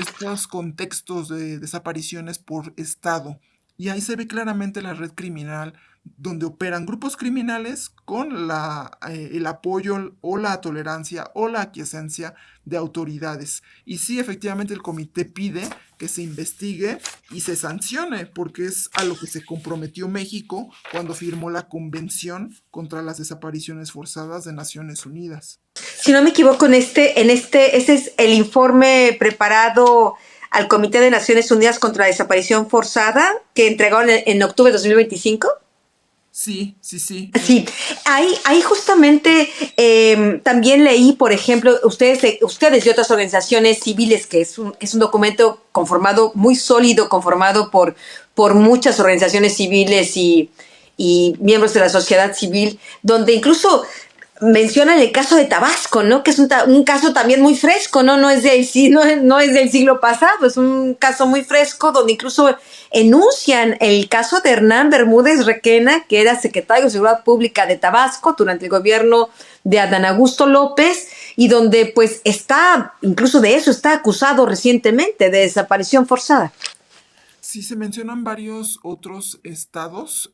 contextos de desapariciones por estado. Y ahí se ve claramente la red criminal, donde operan grupos criminales con el apoyo o la tolerancia o la aquiescencia de autoridades. Y sí, efectivamente el comité pide que se investigue y se sancione, porque es a lo que se comprometió México cuando firmó la Convención contra las Desapariciones Forzadas de Naciones Unidas. Si no me equivoco, ese es el informe preparado al Comité de Naciones Unidas contra la Desaparición Forzada que entregaron en octubre de 2025. Sí. Sí, ahí justamente también leí, por ejemplo, ustedes y otras organizaciones civiles, que es un documento muy sólido, conformado por muchas organizaciones civiles y miembros de la sociedad civil, donde incluso mencionan el caso de Tabasco, ¿no? Que es un caso también muy fresco, ¿no? No es del siglo pasado, es un caso muy fresco donde incluso enuncian el caso de Hernán Bermúdez Requena, que era secretario de Seguridad Pública de Tabasco durante el gobierno de Adán Augusto López, y donde pues incluso de eso está acusado recientemente, de desaparición forzada. Sí, se mencionan varios otros estados,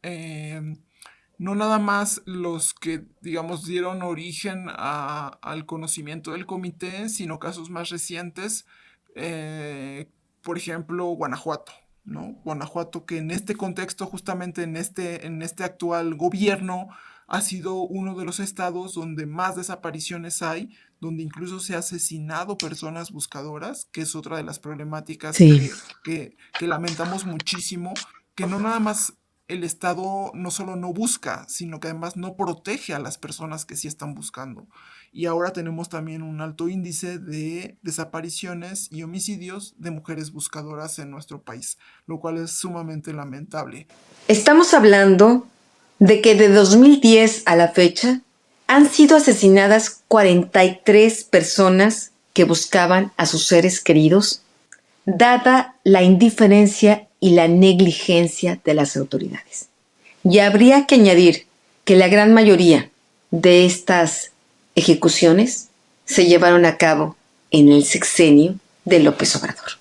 no nada más los que, digamos, dieron origen al conocimiento del comité, sino casos más recientes, eh, por ejemplo, Guanajuato, ¿no? Guanajuato, que en este contexto, justamente en este actual gobierno, ha sido uno de los estados donde más desapariciones hay, donde incluso se ha asesinado personas buscadoras, que es otra de las problemáticas Sí. que lamentamos muchísimo, que no nada más el Estado no solo no busca, sino que además no protege a las personas que sí están buscando. Y ahora tenemos también un alto índice de desapariciones y homicidios de mujeres buscadoras en nuestro país, lo cual es sumamente lamentable. Estamos hablando de que de 2010 a la fecha han sido asesinadas 43 personas que buscaban a sus seres queridos, dada la indiferencia y la negligencia de las autoridades. Y habría que añadir que la gran mayoría de estas ejecuciones se llevaron a cabo en el sexenio de López Obrador.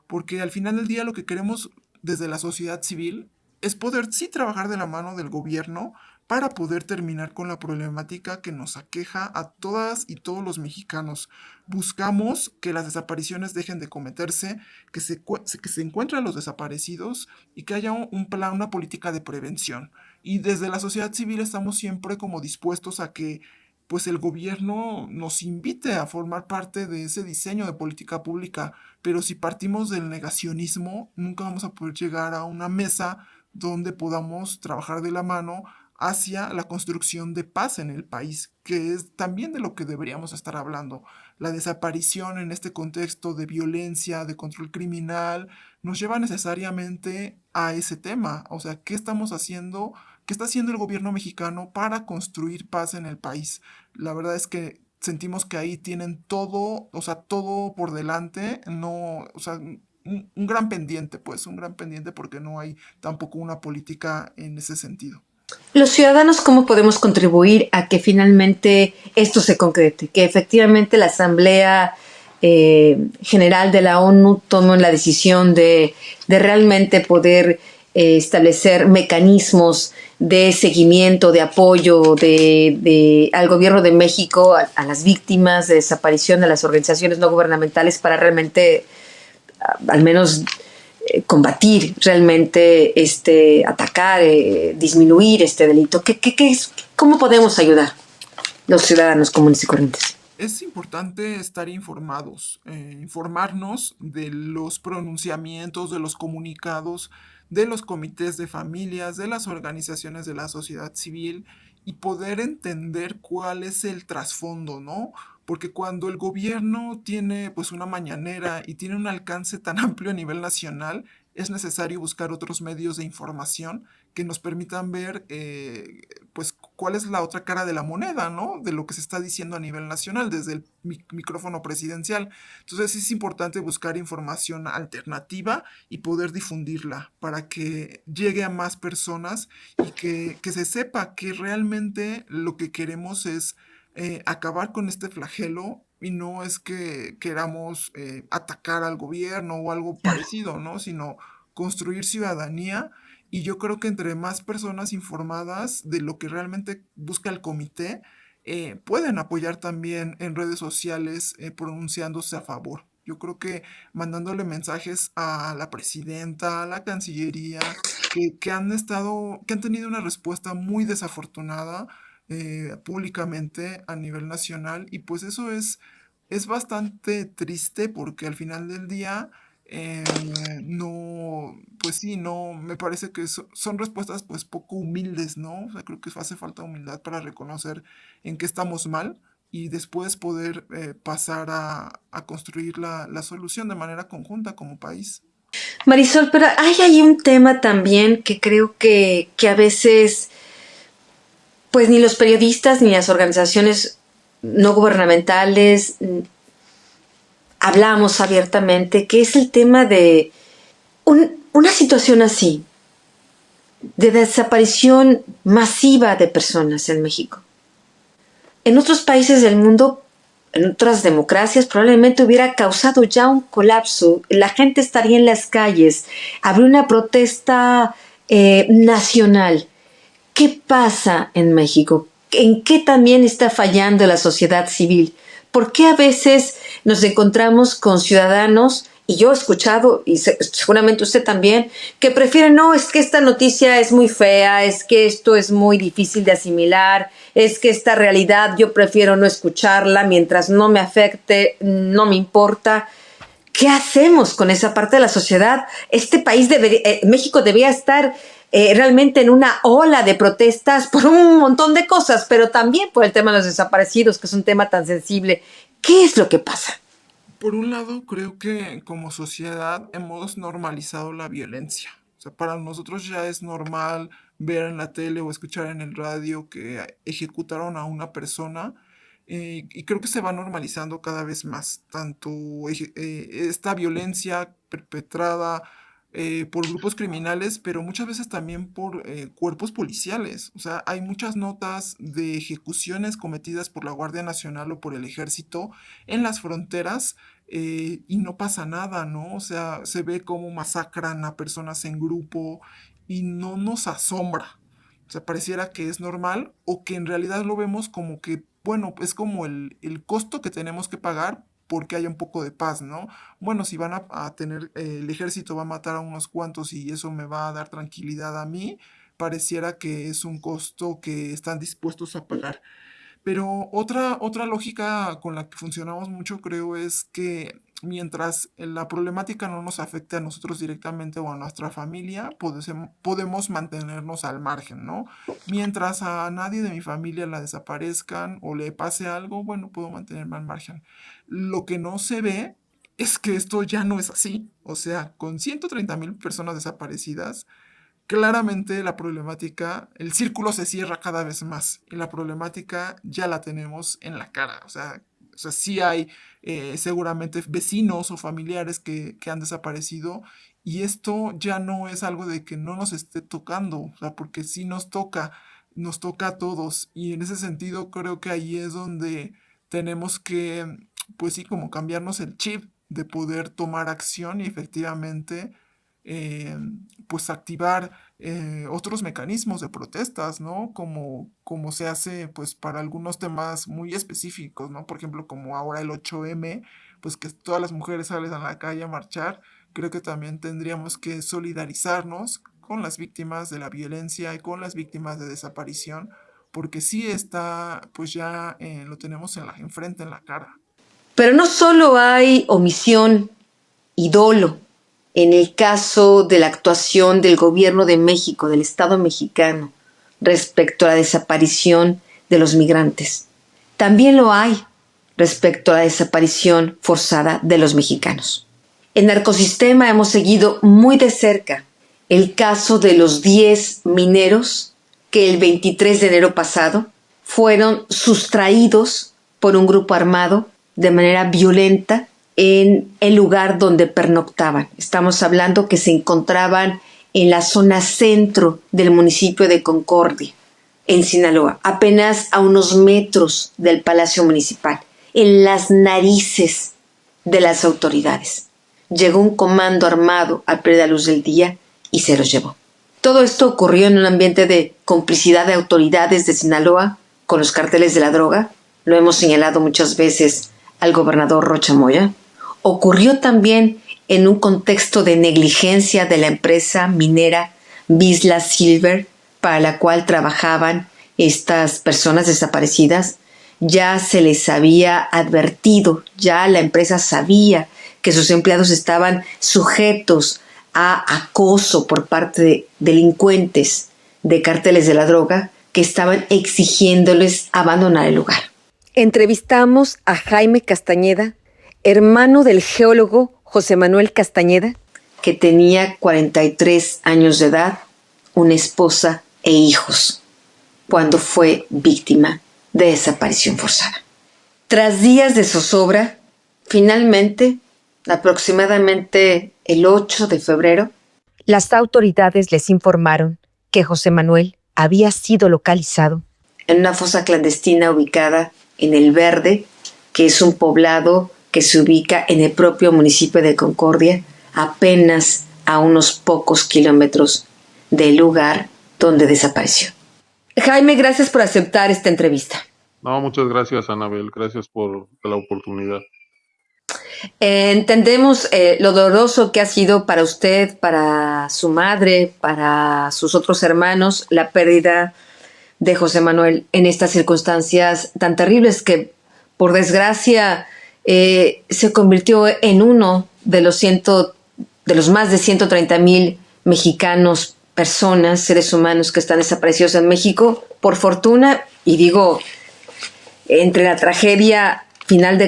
Porque al final del día lo que queremos desde la sociedad civil es poder sí trabajar de la mano del gobierno para poder terminar con la problemática que nos aqueja a todas y todos los mexicanos. Buscamos que las desapariciones dejen de cometerse, que se encuentren los desaparecidos y que haya un plan, una política de prevención. Y desde la sociedad civil estamos siempre como dispuestos a que pues el gobierno nos invite a formar parte de ese diseño de política pública, pero si partimos del negacionismo, nunca vamos a poder llegar a una mesa donde podamos trabajar de la mano hacia la construcción de paz en el país, que es también de lo que deberíamos estar hablando. La desaparición en este contexto de violencia, de control criminal, nos lleva necesariamente a ese tema. O sea, ¿qué estamos haciendo? ¿Qué está haciendo el gobierno mexicano para construir paz en el país? La verdad es que sentimos que ahí tienen todo, o sea, todo por delante, no, o sea, un gran pendiente, pues, un gran pendiente porque no hay tampoco una política en ese sentido. Los ciudadanos, ¿cómo podemos contribuir a que finalmente esto se concrete? Que efectivamente la Asamblea General de la ONU tome la decisión de realmente poder establecer mecanismos de seguimiento, de apoyo al gobierno de México, a las víctimas de desaparición, a las organizaciones no gubernamentales para realmente, al menos combatir realmente, atacar, disminuir este delito. ¿Cómo podemos ayudar los ciudadanos comunes y corrientes? Es importante estar informados, informarnos de los pronunciamientos, de los comunicados, de los comités de familias, de las organizaciones de la sociedad civil y poder entender cuál es el trasfondo, ¿no? Porque cuando el gobierno tiene pues una mañanera y tiene un alcance tan amplio a nivel nacional, es necesario buscar otros medios de información que nos permitan ver pues cuál es la otra cara de la moneda, ¿no? De lo que se está diciendo a nivel nacional desde el micrófono presidencial. Entonces es importante buscar información alternativa y poder difundirla para que llegue a más personas y que se sepa que realmente lo que queremos es acabar con este flagelo y no es que queramos atacar al gobierno o algo parecido, ¿no? Sino construir ciudadanía y yo creo que entre más personas informadas de lo que realmente busca el comité, pueden apoyar también en redes sociales pronunciándose a favor. Yo creo que mandándole mensajes a la presidenta, a la Cancillería, que han tenido una respuesta muy desafortunada públicamente a nivel nacional y pues eso es bastante triste porque al final del día no, pues sí, no, me parece que son respuestas pues poco humildes, ¿no? O sea, creo que hace falta humildad para reconocer en qué estamos mal y después poder pasar a construir la solución de manera conjunta como país. Marisol, pero hay ahí un tema también que creo que a veces pues ni los periodistas ni las organizaciones no gubernamentales hablamos abiertamente, que es el tema de una situación así, de desaparición masiva de personas en México. En otros países del mundo, en otras democracias, probablemente hubiera causado ya un colapso. La gente estaría en las calles, habría una protesta nacional. ¿Qué pasa en México? ¿En qué también está fallando la sociedad civil? ¿Por qué a veces nos encontramos con ciudadanos, y yo he escuchado, y seguramente usted también, que prefieren, no, es que esta noticia es muy fea, es que esto es muy difícil de asimilar, es que esta realidad yo prefiero no escucharla, mientras no me afecte, no me importa? ¿Qué hacemos con esa parte de la sociedad? Este país México debería estar realmente en una ola de protestas por un montón de cosas, pero también por el tema de los desaparecidos, que es un tema tan sensible. ¿Qué es lo que pasa? Por un lado, creo que como sociedad hemos normalizado la violencia. O sea, para nosotros ya es normal ver en la tele o escuchar en el radio que ejecutaron a una persona, y creo que se va normalizando cada vez más, tanto esta violencia perpetrada por grupos criminales, pero muchas veces también por cuerpos policiales. O sea, hay muchas notas de ejecuciones cometidas por la Guardia Nacional o por el Ejército en las fronteras, y no pasa nada, ¿no? O sea, se ve cómo masacran a personas en grupo y no nos asombra. O sea, pareciera que es normal o que en realidad lo vemos como que, bueno, es como el costo que tenemos que pagar porque haya un poco de paz, ¿no? Bueno, si van a tener, el ejército va a matar a unos cuantos y eso me va a dar tranquilidad a mí, pareciera que es un costo que están dispuestos a pagar. Pero otra lógica con la que funcionamos mucho, creo, es que mientras la problemática no nos afecte a nosotros directamente o a nuestra familia, podemos mantenernos al margen, ¿no? Mientras a nadie de mi familia la desaparezcan o le pase algo, bueno, puedo mantenerme al margen. Lo que no se ve es que esto ya no es así. O sea, con 130,000 personas desaparecidas, claramente la problemática, el círculo se cierra cada vez más y la problemática ya la tenemos en la cara. O sea sí hay seguramente vecinos o familiares que han desaparecido y esto ya no es algo de que no nos esté tocando, o sea, porque sí nos toca a todos y en ese sentido creo que ahí es donde tenemos que, pues sí, como cambiarnos el chip de poder tomar acción y efectivamente eh, pues activar otros mecanismos de protestas, ¿no? Como se hace pues para algunos temas muy específicos, ¿no? Por ejemplo, como ahora el 8M, pues que todas las mujeres salen a la calle a marchar, creo que también tendríamos que solidarizarnos con las víctimas de la violencia y con las víctimas de desaparición, porque sí está, pues ya lo tenemos enfrente, en la cara. Pero no solo hay omisión y dolo en el caso de la actuación del gobierno de México, del Estado mexicano, respecto a la desaparición de los migrantes. También lo hay respecto a la desaparición forzada de los mexicanos. En Narcosistema hemos seguido muy de cerca el caso de los 10 mineros que el 23 de enero pasado fueron sustraídos por un grupo armado de manera violenta en el lugar donde pernoctaban. Estamos hablando que se encontraban en la zona centro del municipio de Concordia, en Sinaloa, apenas a unos metros del Palacio Municipal, en las narices de las autoridades. Llegó un comando armado a plena luz del día y se los llevó. Todo esto ocurrió en un ambiente de complicidad de autoridades de Sinaloa con los carteles de la droga. Lo hemos señalado muchas veces al gobernador Rocha Moya. Ocurrió también en un contexto de negligencia de la empresa minera Vizsla Silver, para la cual trabajaban estas personas desaparecidas. Ya se les había advertido, ya la empresa sabía que sus empleados estaban sujetos a acoso por parte de delincuentes de cárteles de la droga que estaban exigiéndoles abandonar el lugar. Entrevistamos a Jaime Castañeda, hermano del geólogo José Manuel Castañeda, que tenía 43 años de edad, una esposa e hijos. cuando fue víctima de desaparición forzada. Tras días de zozobra, finalmente, aproximadamente el 8 de febrero, las autoridades les informaron que José Manuel había sido localizado en una fosa clandestina ubicada en El Verde, que es un poblado que se ubica en el propio municipio de Concordia, apenas a unos pocos kilómetros del lugar donde desapareció. Jaime, gracias por aceptar esta entrevista. No, muchas gracias, Anabel. Gracias por la oportunidad. Entendemos lo doloroso que ha sido para usted, para su madre, para sus otros hermanos, la pérdida de José Manuel en estas circunstancias tan terribles que, por desgracia, se convirtió en uno de los más de 130,000 mexicanos, personas, seres humanos que están desaparecidos en México. Por fortuna, y digo, entre la tragedia,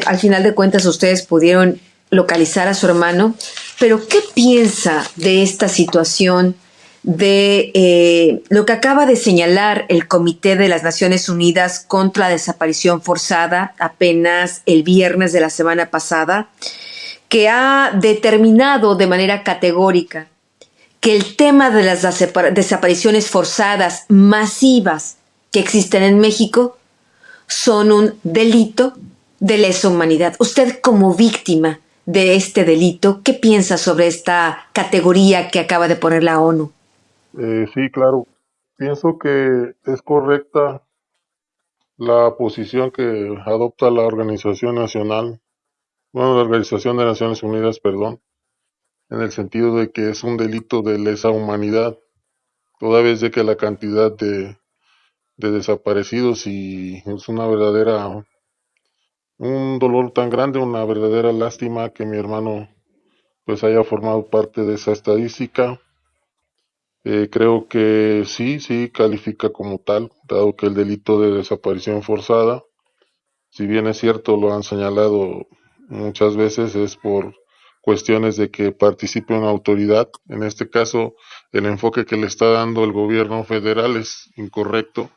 al final de cuentas ustedes pudieron localizar a su hermano, pero ¿qué piensa de esta situación, de lo que acaba de señalar el Comité de las Naciones Unidas contra la Desaparición Forzada apenas el viernes de la semana pasada, que ha determinado de manera categórica que el tema de las desapariciones forzadas masivas que existen en México son un delito de lesa humanidad? Usted, como víctima de este delito, ¿qué piensa sobre esta categoría que acaba de poner la ONU? Sí, claro. Pienso que es correcta la posición que adopta la Organización Nacional, bueno, la Organización de Naciones Unidas, perdón, en el sentido de que es un delito de lesa humanidad, toda vez de que la cantidad de desaparecidos y es un dolor tan grande, una verdadera lástima que mi hermano pues haya formado parte de esa estadística. Creo que sí califica como tal, dado que el delito de desaparición forzada, si bien es cierto, lo han señalado muchas veces, es por cuestiones de que participe una autoridad. En este caso, el enfoque que le está dando el gobierno federal es incorrecto,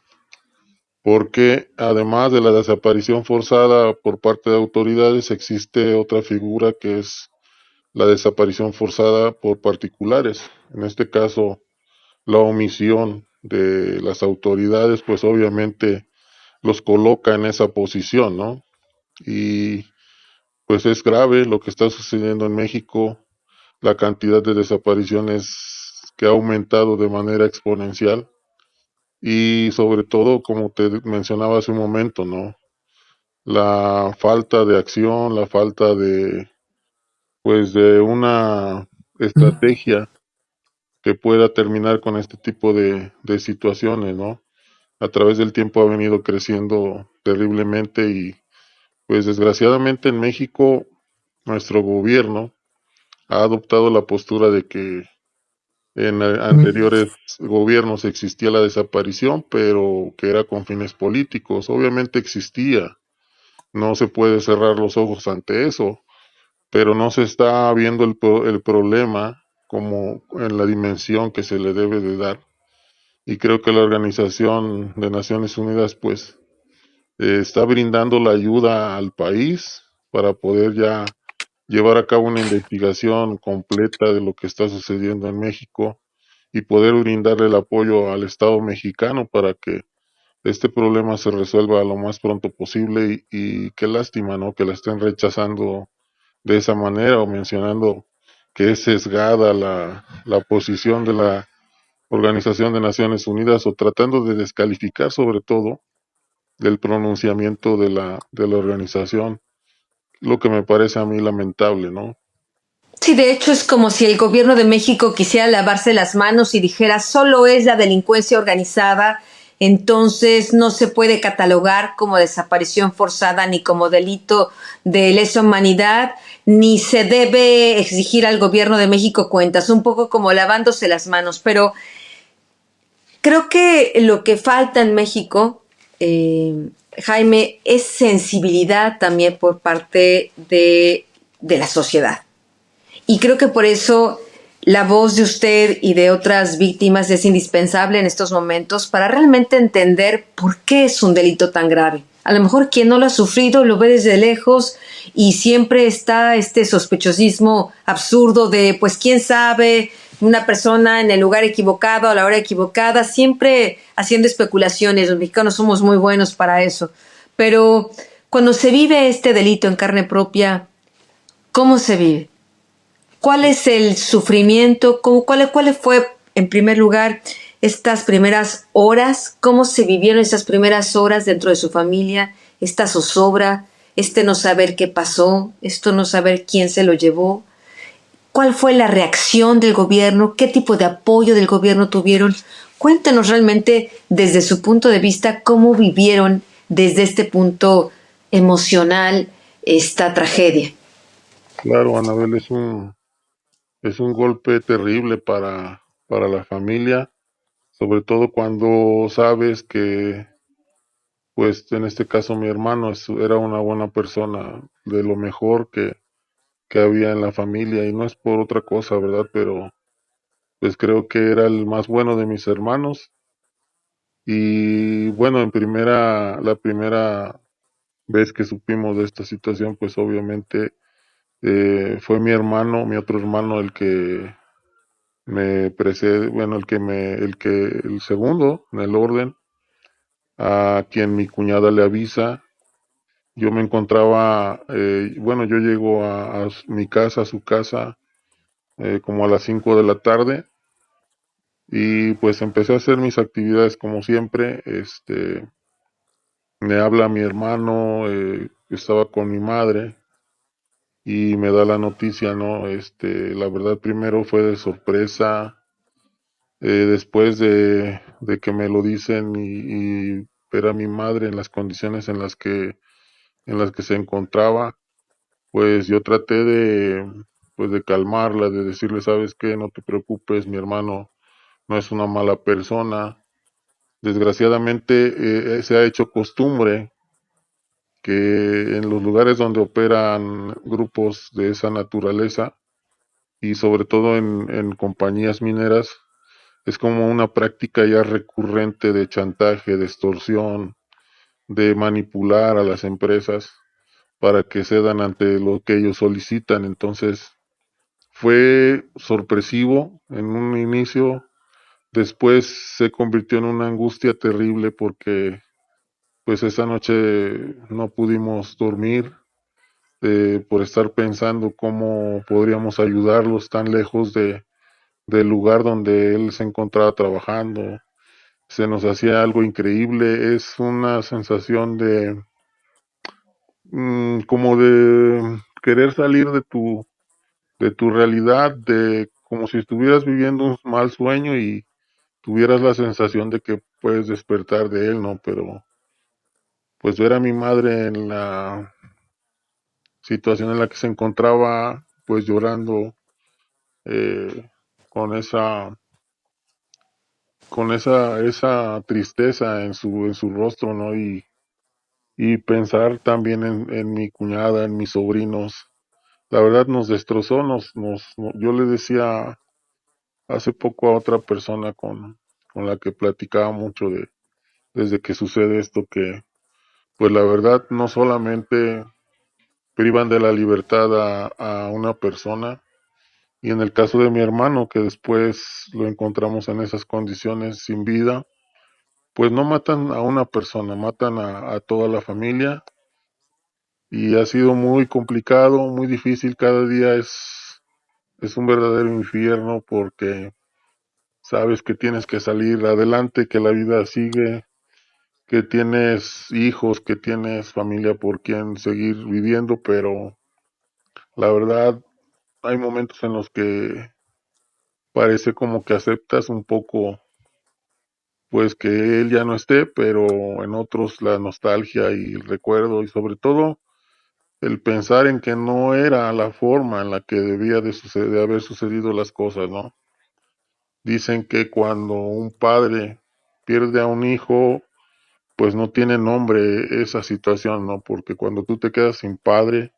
porque además de la desaparición forzada por parte de autoridades, existe otra figura que es la desaparición forzada por particulares. En este caso, la omisión de las autoridades, pues obviamente los coloca en esa posición, ¿no? Y pues es grave lo que está sucediendo en México, la cantidad de desapariciones que ha aumentado de manera exponencial y sobre todo, como te mencionaba hace un momento, ¿no? La falta de acción, la falta de una estrategia que pueda terminar con este tipo de situaciones, ¿no? A través del tiempo ha venido creciendo terriblemente y pues desgraciadamente en México nuestro gobierno ha adoptado la postura de que en anteriores gobiernos existía la desaparición, pero que era con fines políticos. Obviamente existía, no se puede cerrar los ojos ante eso, pero no se está viendo el problema como en la dimensión que se le debe de dar. Y creo que la Organización de Naciones Unidas pues está brindando la ayuda al país para poder ya llevar a cabo una investigación completa de lo que está sucediendo en México y poder brindarle el apoyo al Estado mexicano para que este problema se resuelva lo más pronto posible y qué lástima, ¿no? Que la estén rechazando de esa manera o mencionando que es sesgada la posición de la Organización de Naciones Unidas o tratando de descalificar sobre todo del pronunciamiento de la organización, lo que me parece a mí lamentable, ¿no? Sí, de hecho es como si el gobierno de México quisiera lavarse las manos y dijera solo es la delincuencia organizada, entonces no se puede catalogar como desaparición forzada ni como delito de lesa humanidad, ni se debe exigir al gobierno de México cuentas, un poco como lavándose las manos. Pero creo que lo que falta en México, Jaime, es sensibilidad también por parte de la sociedad. Y creo que por eso La voz de usted y de otras víctimas es indispensable en estos momentos para realmente entender por qué es un delito tan grave. A lo mejor quien no lo ha sufrido lo ve desde lejos y siempre está este sospechosismo absurdo de, pues, quién sabe, una persona en el lugar equivocado, a la hora equivocada, siempre haciendo especulaciones. Los mexicanos somos muy buenos para eso. Pero cuando se vive este delito en carne propia, ¿cómo se vive? ¿Cuál es el sufrimiento? ¿Cuál fue, en primer lugar, estas primeras horas? ¿Cómo se vivieron esas primeras horas dentro de su familia? Esta zozobra, este no saber qué pasó, esto no saber quién se lo llevó. ¿Cuál fue la reacción del gobierno? ¿Qué tipo de apoyo del gobierno tuvieron? Cuéntenos realmente desde su punto de vista cómo vivieron desde este punto emocional esta tragedia. Claro, Anabel, es un golpe terrible para la familia, sobre todo cuando sabes que, pues en este caso mi hermano era una buena persona, de lo mejor que había en la familia, y no es por otra cosa, ¿verdad? Pero pues creo que era el más bueno de mis hermanos. Y bueno, la primera vez que supimos de esta situación, pues obviamente fue mi hermano, mi otro hermano, el que me precede, bueno, el segundo en el orden, a quien mi cuñada le avisa. Yo me encontraba, bueno, yo llego a mi casa, a su casa, como a las 5 de la tarde, y pues empecé a hacer mis actividades como siempre. Me habla mi hermano, estaba con mi madre y me da la noticia, ¿no? La verdad primero fue de sorpresa, después de que me lo dicen y ver a mi madre en las condiciones en las que se encontraba, pues yo traté pues de calmarla, de decirle, ¿sabes qué? No te preocupes, mi hermano no es una mala persona. Desgraciadamente se ha hecho costumbre que en los lugares donde operan grupos de esa naturaleza, y sobre todo en compañías mineras, es como una práctica ya recurrente de chantaje, de extorsión, de manipular a las empresas para que cedan ante lo que ellos solicitan. Entonces, fue sorpresivo en un inicio, después se convirtió en una angustia terrible porque pues esa noche no pudimos dormir, por estar pensando cómo podríamos ayudarlos tan lejos del lugar donde él se encontraba trabajando. Se nos hacía algo increíble, es una sensación como de querer salir de tu realidad, de como si estuvieras viviendo un mal sueño y tuvieras la sensación de que puedes despertar de él, ¿no? Pero pues ver a mi madre en la situación en la que se encontraba, pues llorando, eh, con esa tristeza en su rostro, ¿no? Y pensar también en mi cuñada, en mis sobrinos. La verdad nos destrozó, yo le decía hace poco a otra persona con la que platicaba mucho desde que sucede esto, que pues la verdad no solamente privan de la libertad a una persona, y en el caso de mi hermano, que después lo encontramos en esas condiciones sin vida, pues no matan a una persona, matan a toda la familia, y ha sido muy complicado, muy difícil. Cada día es un verdadero infierno porque sabes que tienes que salir adelante, que la vida sigue, que tienes hijos, que tienes familia por quien seguir viviendo, pero la verdad hay momentos en los que parece como que aceptas un poco, pues que él ya no esté, pero en otros la nostalgia y el recuerdo, y sobre todo el pensar en que no era la forma en la que debía de haber sucedido las cosas, ¿no? Dicen que cuando un padre pierde a un hijo, pues no tiene nombre esa situación, ¿no? Porque cuando tú te quedas sin padre,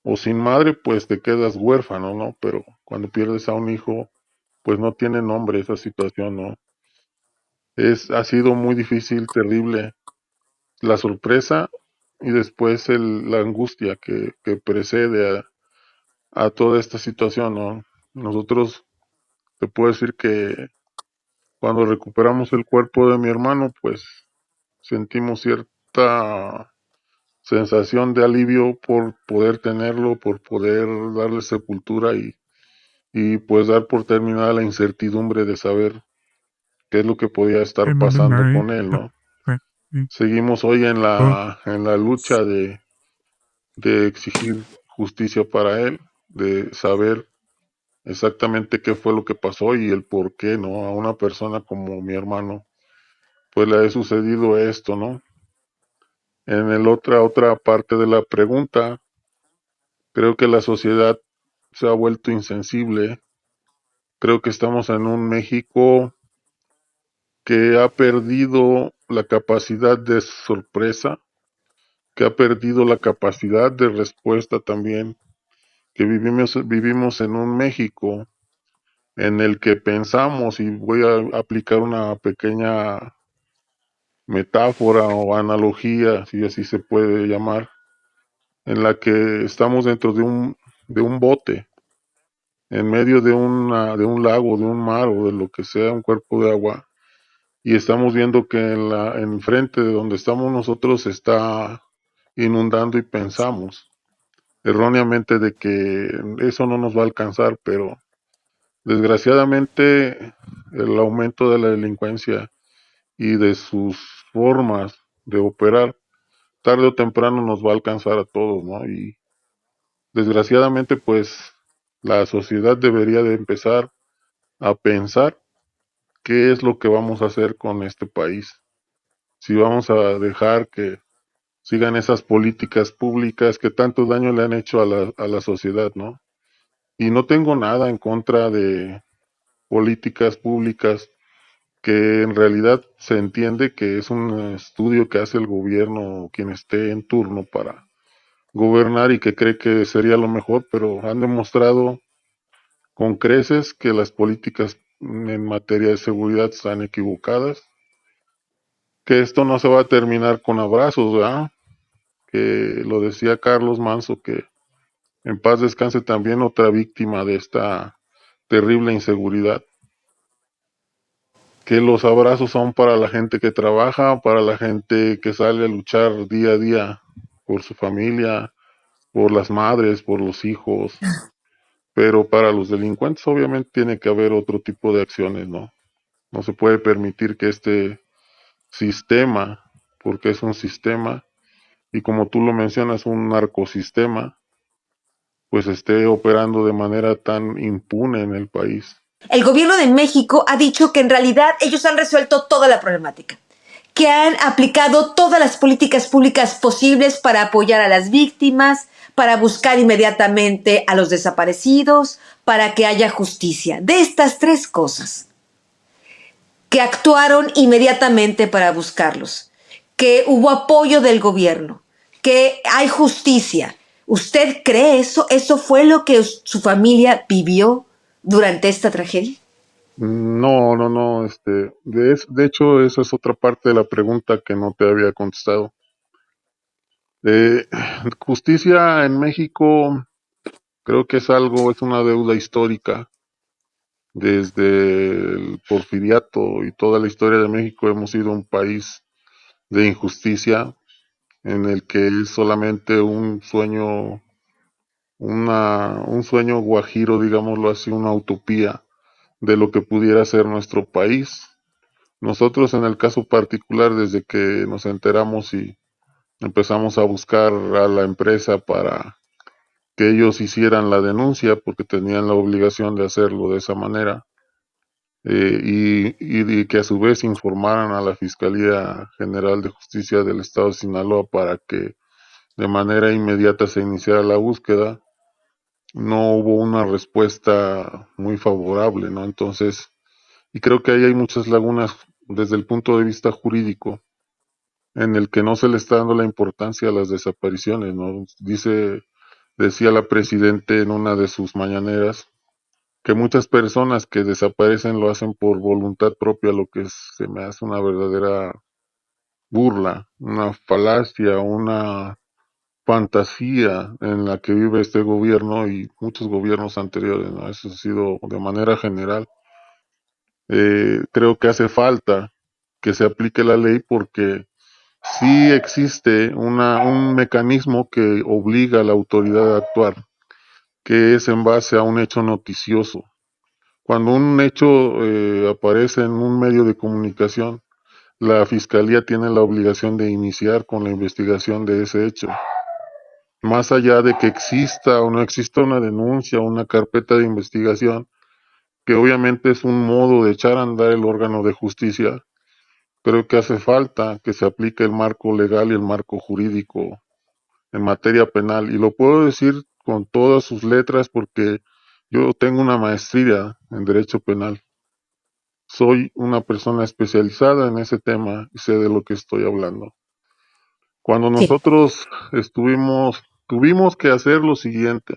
o sin madre, pues te quedas huérfano, ¿no? Pero cuando pierdes a un hijo, pues no tiene nombre esa situación, ¿no? Ha sido muy difícil, terrible, la sorpresa y después la angustia que precede a toda esta situación, ¿no? Nosotros, te puedo decir que cuando recuperamos el cuerpo de mi hermano, pues sentimos cierta sensación de alivio por poder tenerlo, por poder darle sepultura y pues dar por terminada la incertidumbre de saber qué es lo que podía estar pasando con él, ¿no? Seguimos hoy en la lucha de exigir justicia para él, de saber exactamente qué fue lo que pasó y el por qué, ¿no? A una persona como mi hermano, pues le ha sucedido esto, ¿no? En el otra parte de la pregunta, creo que la sociedad se ha vuelto insensible. Creo que estamos en un México que ha perdido la capacidad de sorpresa, que ha perdido la capacidad de respuesta también, que vivimos en un México en el que pensamos, y voy a aplicar una pequeña metáfora o analogía, si así se puede llamar, en la que estamos dentro de un bote, en medio de un lago, de un mar o de lo que sea, un cuerpo de agua, y estamos viendo que en frente de donde estamos nosotros se está inundando y pensamos erróneamente de que eso no nos va a alcanzar, pero desgraciadamente el aumento de la delincuencia y de sus formas de operar tarde o temprano nos va a alcanzar a todos, ¿no? Y desgraciadamente pues la sociedad debería de empezar a pensar qué es lo que vamos a hacer con este país. Si vamos a dejar que sigan esas políticas públicas que tanto daño le han hecho a la sociedad, ¿no? Y no tengo nada en contra de políticas públicas que en realidad se entiende que es un estudio que hace el gobierno o quien esté en turno para gobernar y que cree que sería lo mejor, pero han demostrado con creces que las políticas en materia de seguridad están equivocadas, que esto no se va a terminar con abrazos, ¿verdad? Que lo decía Carlos Manso, que en paz descanse también otra víctima de esta terrible inseguridad, que los abrazos son para la gente que trabaja, para la gente que sale a luchar día a día por su familia, por las madres, por los hijos, pero para los delincuentes obviamente tiene que haber otro tipo de acciones, ¿no? No se puede permitir que este sistema, porque es un sistema, y como tú lo mencionas, un narcosistema, pues esté operando de manera tan impune en el país. El gobierno de México ha dicho que en realidad ellos han resuelto toda la problemática, que han aplicado todas las políticas públicas posibles para apoyar a las víctimas, para buscar inmediatamente a los desaparecidos, para que haya justicia. De estas tres cosas, que actuaron inmediatamente para buscarlos, que hubo apoyo del gobierno, que hay justicia. ¿Usted cree eso? ¿Eso fue lo que su familia vivió durante esta tragedia? No, no, no, de hecho, esa es otra parte de la pregunta que no te había contestado. Eh, Justicia en México creo que es una deuda histórica. Desde el porfiriato y toda la historia de México hemos sido un país de injusticia en el que es solamente un sueño, un sueño guajiro, digámoslo así, una utopía de lo que pudiera ser nuestro país. Nosotros en el caso particular, desde que nos enteramos y empezamos a buscar a la empresa para que ellos hicieran la denuncia, porque tenían la obligación de hacerlo de esa manera, y que a su vez informaran a la Fiscalía General de Justicia del Estado de Sinaloa para que de manera inmediata se iniciara la búsqueda, no hubo una respuesta muy favorable, ¿no? Entonces, y creo que ahí hay muchas lagunas desde el punto de vista jurídico, en el que no se le está dando la importancia a las desapariciones, ¿no? Dice decía la presidente en una de sus mañaneras que muchas personas que desaparecen lo hacen por voluntad propia, lo que se me hace una verdadera burla, una falacia, una fantasía en la que vive este gobierno y muchos gobiernos anteriores, ¿no? Eso ha sido de manera general. Creo que hace falta que se aplique la ley porque sí existe un mecanismo que obliga a la autoridad a actuar, que es en base a un hecho noticioso. Cuando un hecho aparece en un medio de comunicación, la fiscalía tiene la obligación de iniciar con la investigación de ese hecho. Más allá de que exista o no exista una denuncia, una carpeta de investigación, que obviamente es un modo de echar a andar el órgano de justicia, creo que hace falta que se aplique el marco legal y el marco jurídico en materia penal. Y lo puedo decir con todas sus letras porque yo tengo una maestría en Derecho Penal. Soy una persona especializada en ese tema y sé de lo que estoy hablando. Cuando Sí. nosotros tuvimos que hacer lo siguiente,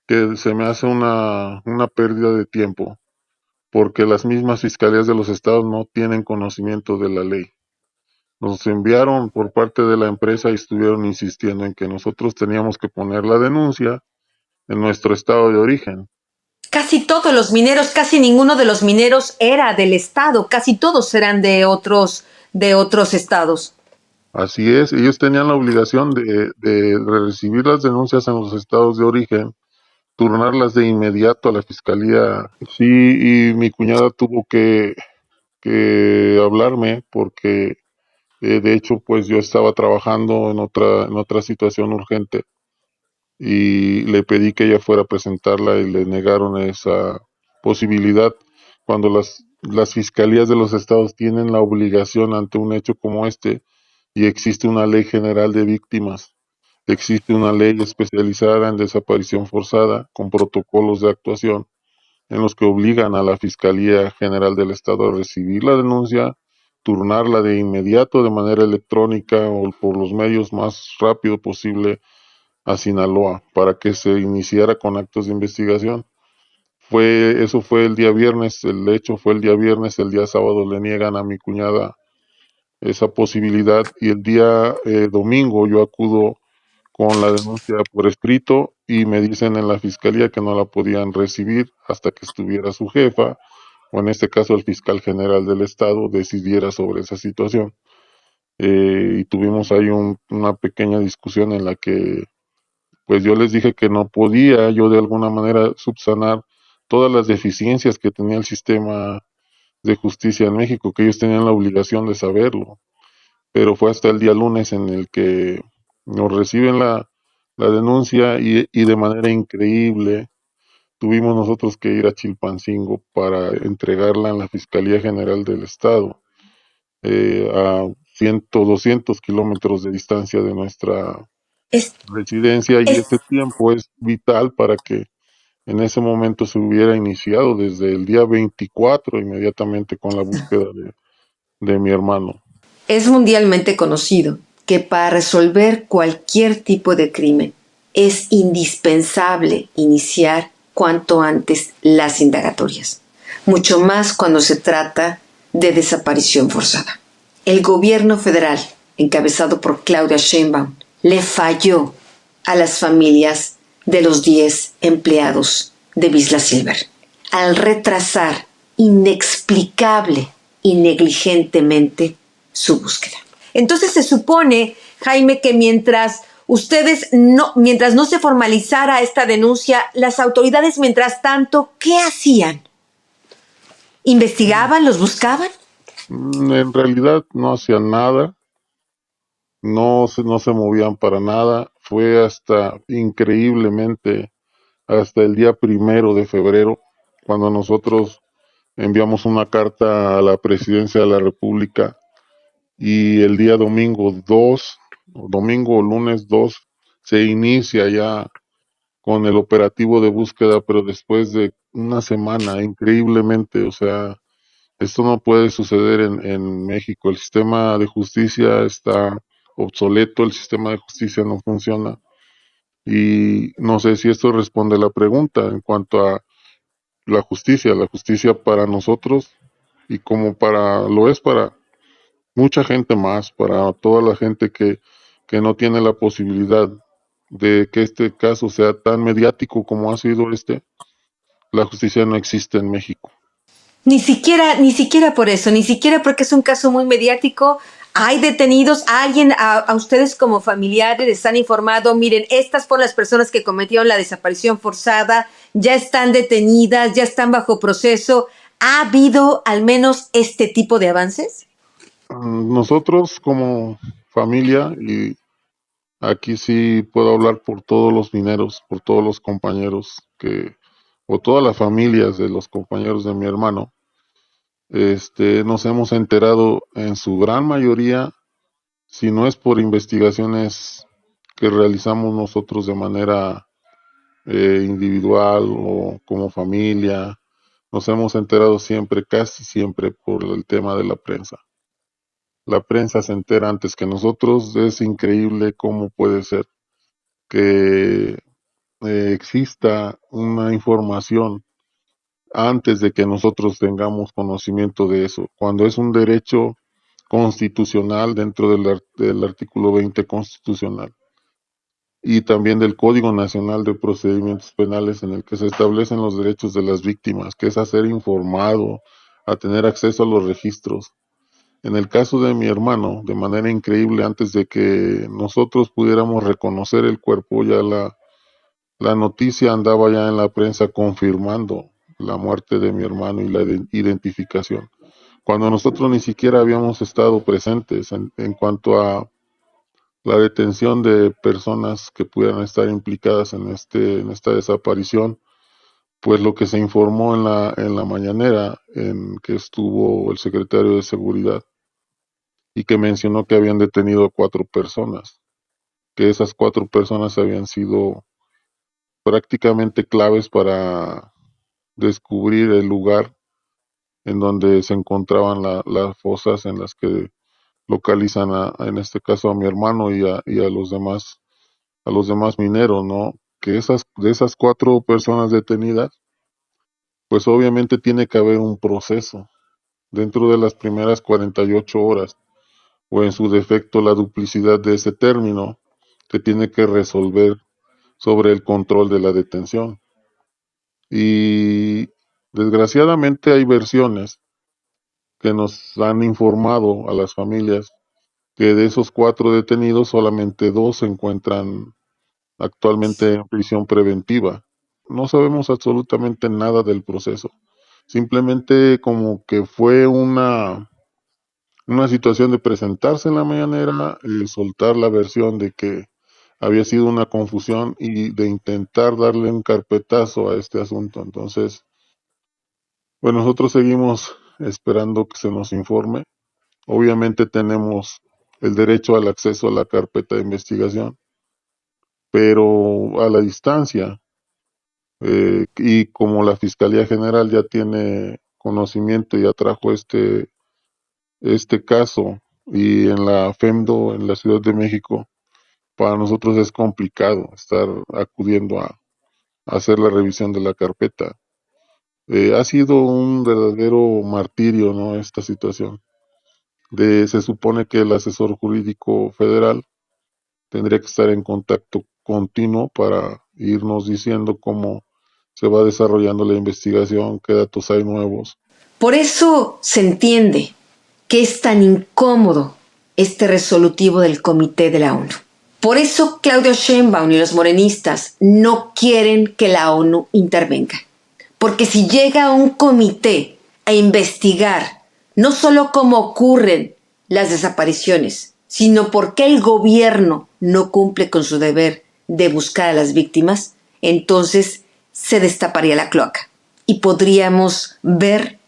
que se me hace una pérdida de tiempo, porque las mismas fiscalías de los estados no tienen conocimiento de la ley. Nos enviaron por parte de la empresa y estuvieron insistiendo en que nosotros teníamos que poner la denuncia en nuestro estado de origen. Casi todos los mineros, casi ninguno de los mineros era del estado, casi todos eran de otros estados. Así es, ellos tenían la obligación de recibir las denuncias en los estados de origen, turnarlas de inmediato a la fiscalía. Sí, y mi cuñada tuvo que hablarme porque de hecho pues yo estaba trabajando en otra situación urgente y le pedí que ella fuera a presentarla y le negaron esa posibilidad cuando las fiscalías de los estados tienen la obligación ante un hecho como este y existe una ley general de víctimas, existe una ley especializada en desaparición forzada con protocolos de actuación en los que obligan a la Fiscalía General del Estado a recibir la denuncia, turnarla de inmediato de manera electrónica o por los medios más rápido posible a Sinaloa para que se iniciara con actos de investigación. Eso fue el día viernes, el hecho fue el día viernes, el día sábado le niegan a mi cuñada esa posibilidad y el día domingo yo acudo con la denuncia por escrito y me dicen en la fiscalía que no la podían recibir hasta que estuviera su jefa, o en este caso el fiscal general del estado, decidiera sobre esa situación. Y tuvimos ahí una pequeña discusión en la que pues yo les dije que no podía yo de alguna manera subsanar todas las deficiencias que tenía el sistema de justicia en México, que ellos tenían la obligación de saberlo, pero fue hasta el día lunes en el que nos reciben la denuncia y de manera increíble tuvimos nosotros que ir a Chilpancingo para entregarla en la Fiscalía General del Estado, a 200 kilómetros de distancia de nuestra Es, residencia y es, ese tiempo es vital para que en ese momento se hubiera iniciado desde el día 24 inmediatamente con la búsqueda de mi hermano. es mundialmente conocido que para resolver cualquier tipo de crimen es indispensable iniciar cuanto antes las indagatorias, mucho más cuando se trata de desaparición forzada. El gobierno federal, encabezado por Claudia Sheinbaum, le falló a las familias de los 10 empleados de Bisla Silver al retrasar inexplicable y negligentemente su búsqueda. Entonces se supone, Jaime, que mientras no se formalizara esta denuncia, las autoridades, mientras tanto, ¿qué hacían? ¿Investigaban? ¿Los buscaban? En realidad no hacían nada, no se movían para nada. Fue hasta increíblemente hasta el día 1 de febrero, cuando nosotros enviamos una carta a la Presidencia de la República y el día domingo o lunes 2, se inicia ya con el operativo de búsqueda, pero después de una semana, increíblemente, o sea, esto no puede suceder en México. El sistema de justicia está obsoleto, el sistema de justicia no funciona. Y no sé si esto responde a la pregunta en cuanto a la justicia para nosotros y como lo es para mucha gente más, para toda la gente que no tiene la posibilidad de que este caso sea tan mediático como ha sido la justicia no existe en México. Ni siquiera por eso, ni siquiera porque es un caso muy mediático. ¿Hay detenidos? ¿A ustedes como familiares les han informado? Miren, estas fueron las personas que cometieron la desaparición forzada, ya están detenidas, ya están bajo proceso. ¿Ha habido al menos este tipo de avances? Nosotros como familia, y aquí sí puedo hablar por todos los mineros, por todos los compañeros o todas las familias de los compañeros de mi hermano, nos hemos enterado en su gran mayoría, si no es por investigaciones que realizamos nosotros de manera individual o como familia, nos hemos enterado siempre, casi siempre, por el tema de la prensa. La prensa se entera antes que nosotros. Es increíble cómo puede ser que exista una información antes de que nosotros tengamos conocimiento de eso, cuando es un derecho constitucional dentro del artículo 20 constitucional y también del Código Nacional de Procedimientos Penales, en el que se establecen los derechos de las víctimas, que es a ser informado, a tener acceso a los registros. En el caso de mi hermano, de manera increíble, antes de que nosotros pudiéramos reconocer el cuerpo, ya la noticia andaba ya en la prensa confirmando la muerte de mi hermano y la identificación, cuando nosotros ni siquiera habíamos estado presentes en cuanto a la detención de personas que pudieran estar implicadas en esta desaparición. Pues lo que se informó en la mañanera, en que estuvo el secretario de Seguridad y que mencionó que habían detenido a 4 personas, que esas 4 personas habían sido prácticamente claves para descubrir el lugar en donde se encontraban las fosas en las que localizan en este caso a mi hermano y a los demás mineros, ¿no? Que de esas 4 personas detenidas, pues obviamente tiene que haber un proceso dentro de las primeras 48 horas, o en su defecto la duplicidad de ese término, que tiene que resolver sobre el control de la detención. Y desgraciadamente hay versiones que nos han informado a las familias que de esos 4 detenidos solamente 2 se encuentran actualmente en prisión preventiva. No sabemos absolutamente nada del proceso. Simplemente como que fue una situación de presentarse en la mañanera, soltar la versión de que había sido una confusión y de intentar darle un carpetazo a este asunto. Entonces, pues nosotros seguimos esperando que se nos informe. Obviamente tenemos el derecho al acceso a la carpeta de investigación, pero a la distancia. Y como la Fiscalía General ya tiene conocimiento y atrajo este caso, y en la FEMDO, en la Ciudad de México, para nosotros es complicado estar acudiendo a hacer la revisión de la carpeta. Ha sido un verdadero martirio, ¿no? Esta situación. Se supone que el asesor jurídico federal tendría que estar en contacto continuo para irnos diciendo cómo se va desarrollando la investigación, qué datos hay nuevos. Por eso se entiende que es tan incómodo este resolutivo del Comité de la ONU. Por eso Claudia Sheinbaum y los morenistas no quieren que la ONU intervenga. Porque si llega un comité a investigar no solo cómo ocurren las desapariciones, sino por qué el gobierno no cumple con su deber de buscar a las víctimas, entonces se destaparía la cloaca y podríamos ver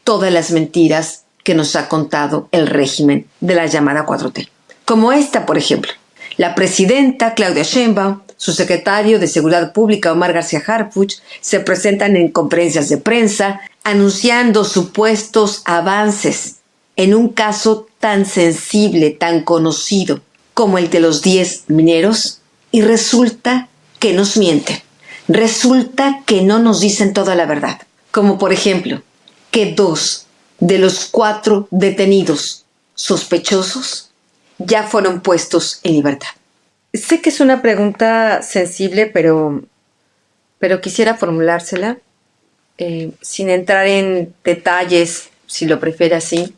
todas las mentiras que nos ha contado el régimen de la llamada 4T. Como esta, por ejemplo. La presidenta Claudia Sheinbaum, su secretario de Seguridad Pública Omar García Harfuch se presentan en conferencias de prensa anunciando supuestos avances en un caso tan sensible, tan conocido como el de los 10 mineros, y resulta que nos mienten. Resulta que no nos dicen toda la verdad. Como por ejemplo, que 2 de los 4 detenidos sospechosos ya fueron puestos en libertad. Sé que es una pregunta sensible, pero quisiera formulársela sin entrar en detalles, si lo prefiere así.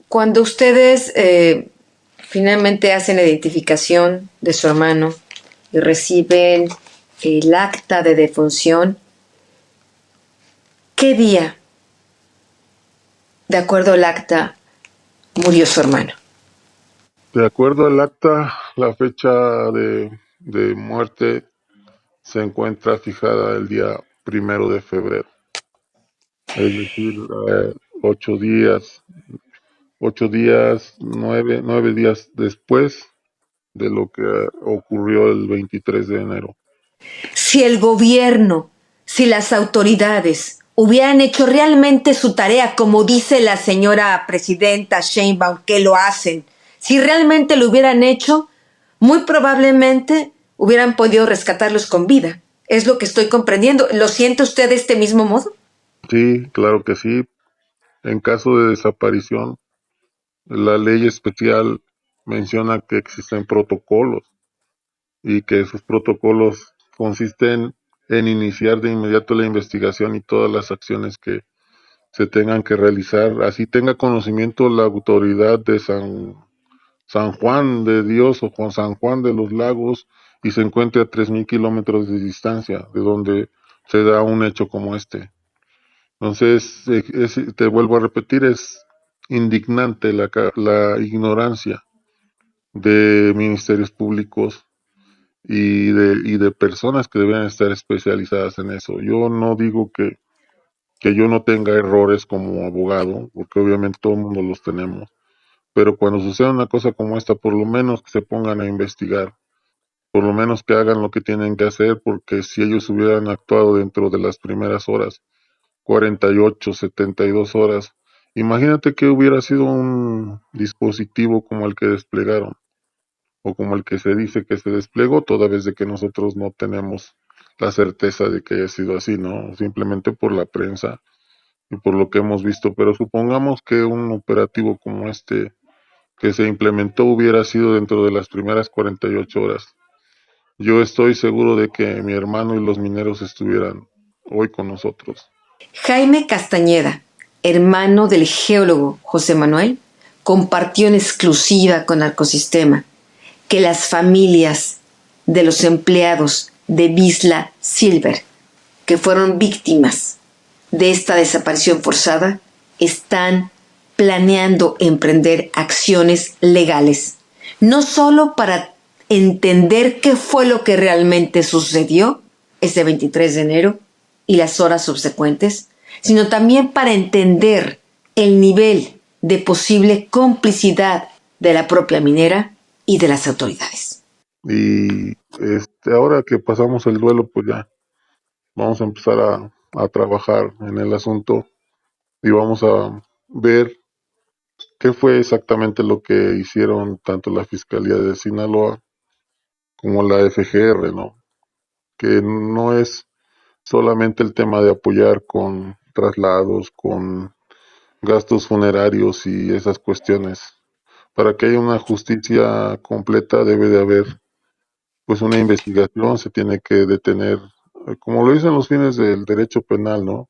Cuando ustedes finalmente hacen la identificación de su hermano y reciben el acta de defunción, ¿qué día, de acuerdo al acta, murió su hermano? De acuerdo al acta, la fecha de muerte se encuentra fijada el día 1 de febrero. Es decir, 8 días, 9 días después de lo que ocurrió el 23 de enero. Si el gobierno, si las autoridades hubieran hecho realmente su tarea, como dice la señora presidenta Sheinbaum que lo hacen, si realmente lo hubieran hecho, muy probablemente hubieran podido rescatarlos con vida. Es lo que estoy comprendiendo. ¿Lo siente usted de este mismo modo? Sí, claro que sí. En caso de desaparición, la ley especial menciona que existen protocolos y que esos protocolos consisten en iniciar de inmediato la investigación y todas las acciones que se tengan que realizar. Así tenga conocimiento la autoridad de San Juan de Dios o San Juan de los Lagos y se encuentre a 3,000 kilómetros de distancia de donde se da un hecho como este. Entonces, te vuelvo a repetir, es indignante la ignorancia de ministerios públicos y de personas que deberían estar especializadas en eso. Yo no digo que yo no tenga errores como abogado, porque obviamente todo el mundo los tenemos, pero cuando sucede una cosa como esta, por lo menos que se pongan a investigar, por lo menos que hagan lo que tienen que hacer, porque si ellos hubieran actuado dentro de las primeras horas, 48, 72 horas, imagínate que hubiera sido un dispositivo como el que desplegaron, o como el que se dice que se desplegó, toda vez de que nosotros no tenemos la certeza de que haya sido así, ¿no? Simplemente por la prensa y por lo que hemos visto, pero supongamos que un operativo como este que se implementó hubiera sido dentro de las primeras 48 horas. Yo estoy seguro de que mi hermano y los mineros estuvieran hoy con nosotros. Jaime Castañeda, hermano del geólogo José Manuel, compartió en exclusiva con Arcosistema que las familias de los empleados de Bisla Silver, que fueron víctimas de esta desaparición forzada, están planeando emprender acciones legales, no solo para entender qué fue lo que realmente sucedió ese 23 de enero y las horas subsecuentes, sino también para entender el nivel de posible complicidad de la propia minera y de las autoridades. Y ahora que pasamos el duelo, pues ya vamos a empezar a trabajar en el asunto y vamos a ver qué fue exactamente lo que hicieron tanto la Fiscalía de Sinaloa como la FGR, ¿no? Que no es solamente el tema de apoyar con traslados, con gastos funerarios y esas cuestiones. Para que haya una justicia completa debe de haber pues una investigación, se tiene que detener, como lo dicen los fines del derecho penal, ¿no?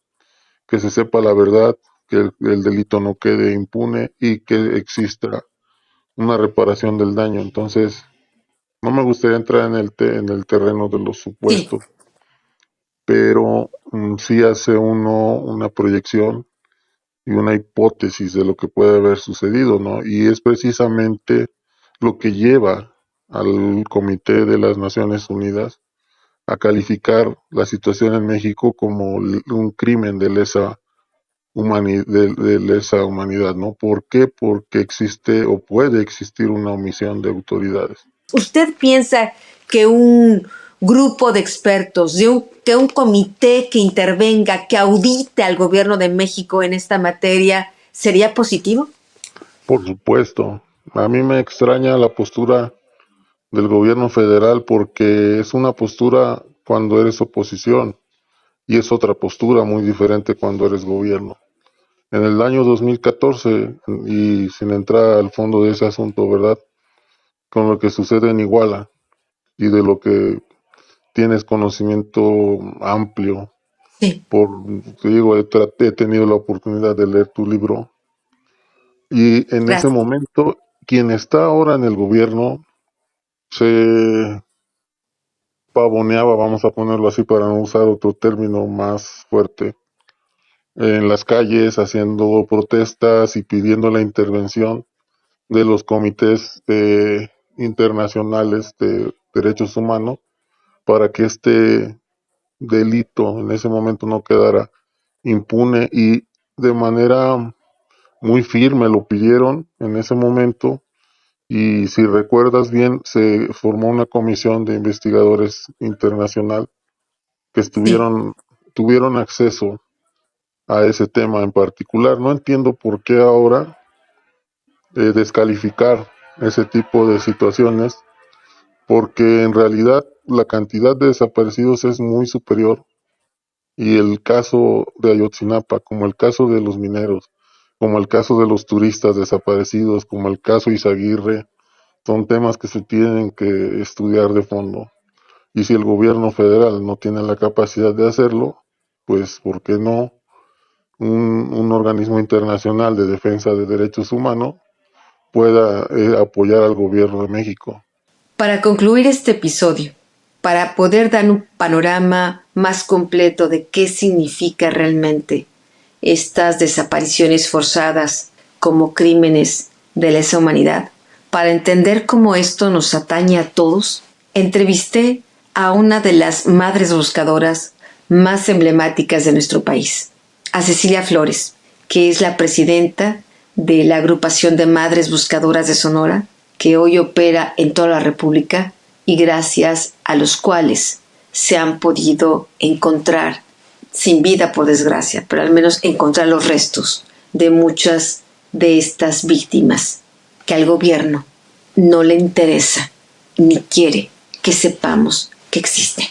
Que se sepa la verdad, que el delito no quede impune y que exista una reparación del daño. Entonces, no me gustaría entrar en el terreno de los Sí. supuestos, pero sí hace uno una proyección y una hipótesis de lo que puede haber sucedido, ¿no? Y es precisamente lo que lleva al Comité de las Naciones Unidas a calificar la situación en México como un crimen de lesa de lesa humanidad, ¿no? ¿Por qué? Porque existe o puede existir una omisión de autoridades. ¿Usted piensa que un grupo de expertos, que un comité que intervenga, que audite al gobierno de México en esta materia, sería positivo? Por supuesto, a mí me extraña la postura del gobierno federal, porque es una postura cuando eres oposición y es otra postura muy diferente cuando eres gobierno. En el año 2014, y sin entrar al fondo de ese asunto, ¿verdad? Con lo que sucede en Iguala y de lo que tienes conocimiento amplio, Sí, te digo, he tenido la oportunidad de leer tu libro, y en ese gracias. momento, quien está ahora en el gobierno se pavoneaba, vamos a ponerlo así para no usar otro término más fuerte, en las calles haciendo protestas y pidiendo la intervención de los comités internacionales de derechos humanos para que este delito en ese momento no quedara impune, y de manera muy firme lo pidieron en ese momento. Y si recuerdas bien, se formó una comisión de investigadores internacional que Sí. tuvieron acceso a ese tema en particular. No entiendo por qué ahora descalificar ese tipo de situaciones, porque en realidad la cantidad de desaparecidos es muy superior, y el caso de Ayotzinapa, como el caso de los mineros, como el caso de los turistas desaparecidos, como el caso Izaguirre, son temas que se tienen que estudiar de fondo. Y si el gobierno federal no tiene la capacidad de hacerlo, pues ¿por qué no un organismo internacional de defensa de derechos humanos pueda apoyar al gobierno de México? Para concluir este episodio, para poder dar un panorama más completo de qué significa realmente estas desapariciones forzadas como crímenes de lesa humanidad, para entender cómo esto nos atañe a todos, entrevisté a una de las madres buscadoras más emblemáticas de nuestro país, a Cecilia Flores, que es la presidenta de la agrupación de Madres Buscadoras de Sonora, que hoy opera en toda la República y gracias a los cuales se han podido encontrar, sin vida por desgracia, pero al menos encontrar los restos de muchas de estas víctimas que al gobierno no le interesa ni quiere que sepamos que existen.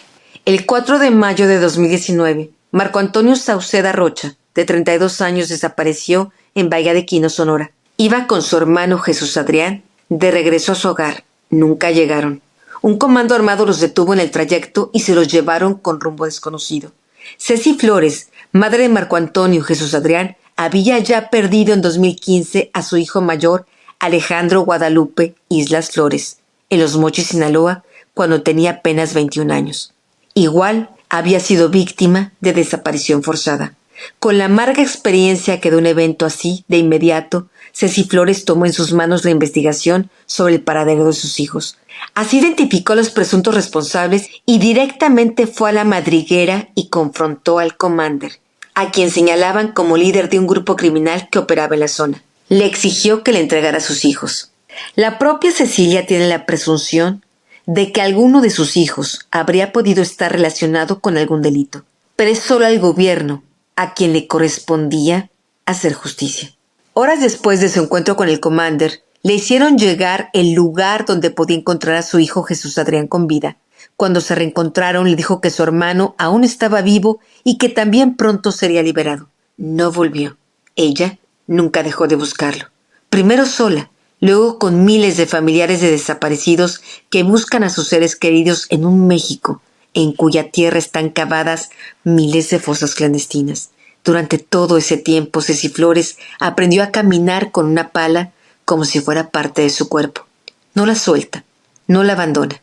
El 4 de mayo de 2019, Marco Antonio Sauceda Rocha, de 32 años, desapareció en Bahía de Quino, Sonora. Iba con su hermano Jesús Adrián de regreso a su hogar. Nunca llegaron. Un comando armado los detuvo en el trayecto y se los llevaron con rumbo desconocido. Ceci Flores, madre de Marco Antonio Jesús Adrián, había ya perdido en 2015 a su hijo mayor, Alejandro Guadalupe Islas Flores, en Los Mochis, Sinaloa, cuando tenía apenas 21 años. Igual había sido víctima de desaparición forzada. Con la amarga experiencia que de un evento así, de inmediato, Ceci Flores tomó en sus manos la investigación sobre el paradero de sus hijos. Así identificó a los presuntos responsables y directamente fue a la madriguera y confrontó al commander, a quien señalaban como líder de un grupo criminal que operaba en la zona. Le exigió que le entregara a sus hijos. La propia Cecilia tiene la presunción de que alguno de sus hijos habría podido estar relacionado con algún delito, pero es solo al gobierno a quien le correspondía hacer justicia. Horas después de su encuentro con el commander, le hicieron llegar el lugar donde podía encontrar a su hijo Jesús Adrián con vida. Cuando se reencontraron, le dijo que su hermano aún estaba vivo y que también pronto sería liberado. No volvió. Ella nunca dejó de buscarlo. Primero sola, luego con miles de familiares de desaparecidos que buscan a sus seres queridos en un México en cuya tierra están cavadas miles de fosas clandestinas. Durante todo ese tiempo, Ceci Flores aprendió a caminar con una pala como si fuera parte de su cuerpo. No la suelta, no la abandona.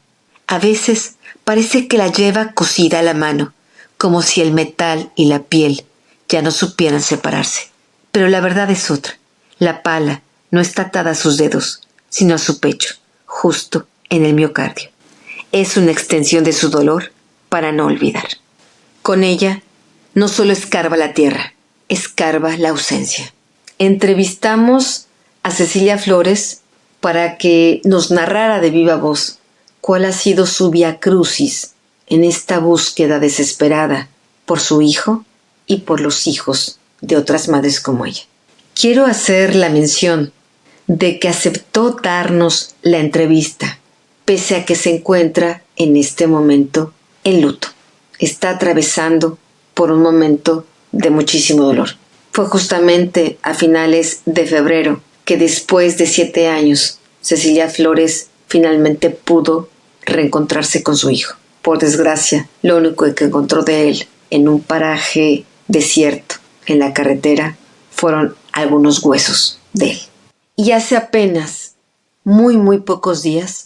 A veces parece que la lleva cosida a la mano, como si el metal y la piel ya no supieran separarse. Pero la verdad es otra. La pala no está atada a sus dedos, sino a su pecho, justo en el miocardio. Es una extensión de su dolor para no olvidar. Con ella, no solo escarba la tierra, escarba la ausencia. Entrevistamos a Cecilia Flores para que nos narrara de viva voz cuál ha sido su vía crucis en esta búsqueda desesperada por su hijo y por los hijos de otras madres como ella. Quiero hacer la mención de que aceptó darnos la entrevista pese a que se encuentra en este momento en luto. Está atravesando por un momento de muchísimo dolor. Fue justamente a finales de febrero que, después de 7 años, Cecilia Flores finalmente pudo reencontrarse con su hijo. Por desgracia, lo único que encontró de él en un paraje desierto en la carretera fueron algunos huesos de él. Y hace apenas muy pocos días,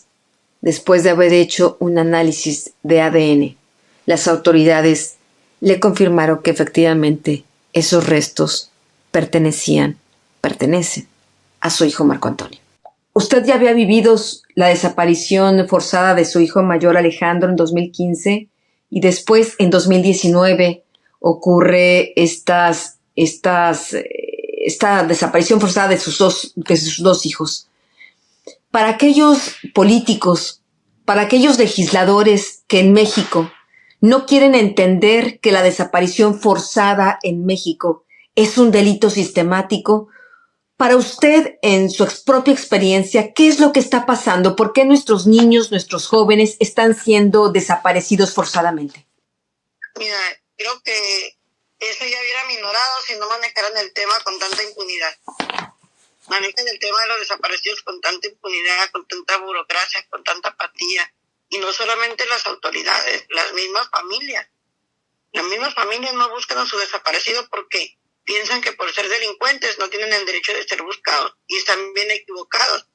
después de haber hecho un análisis de ADN, las autoridades le confirmaron que efectivamente esos restos pertenecen a su hijo Marco Antonio. Usted ya había vivido la desaparición forzada de su hijo mayor Alejandro en 2015 y después en 2019 ocurre esta desaparición forzada de sus dos hijos. Para aquellos políticos, para aquellos legisladores que en México no quieren entender que la desaparición forzada en México es un delito sistemático, para usted, en su propia experiencia, ¿qué es lo que está pasando? ¿Por qué nuestros niños, nuestros jóvenes están siendo desaparecidos forzadamente? Mira, creo que eso ya hubiera minorado si no manejaran el tema con tanta impunidad. Manejan el tema de los desaparecidos con tanta impunidad, con tanta burocracia, con tanta apatía. Y no solamente las autoridades, las mismas familias. Las mismas familias no buscan a su desaparecido porque piensan que por ser delincuentes no tienen el derecho de ser buscados. Y están bien equivocados.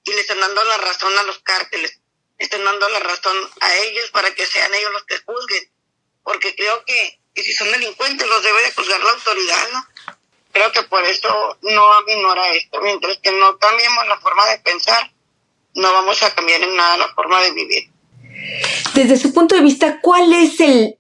Y le están dando la razón a los cárteles. Están dando la razón a ellos para que sean ellos los que juzguen. Porque creo que si son delincuentes los debe de juzgar la autoridad, ¿no? Creo que por eso no aminora esto. Mientras que no cambiemos la forma de pensar, no vamos a cambiar en nada la forma de vivir. Desde su punto de vista, ¿cuál es el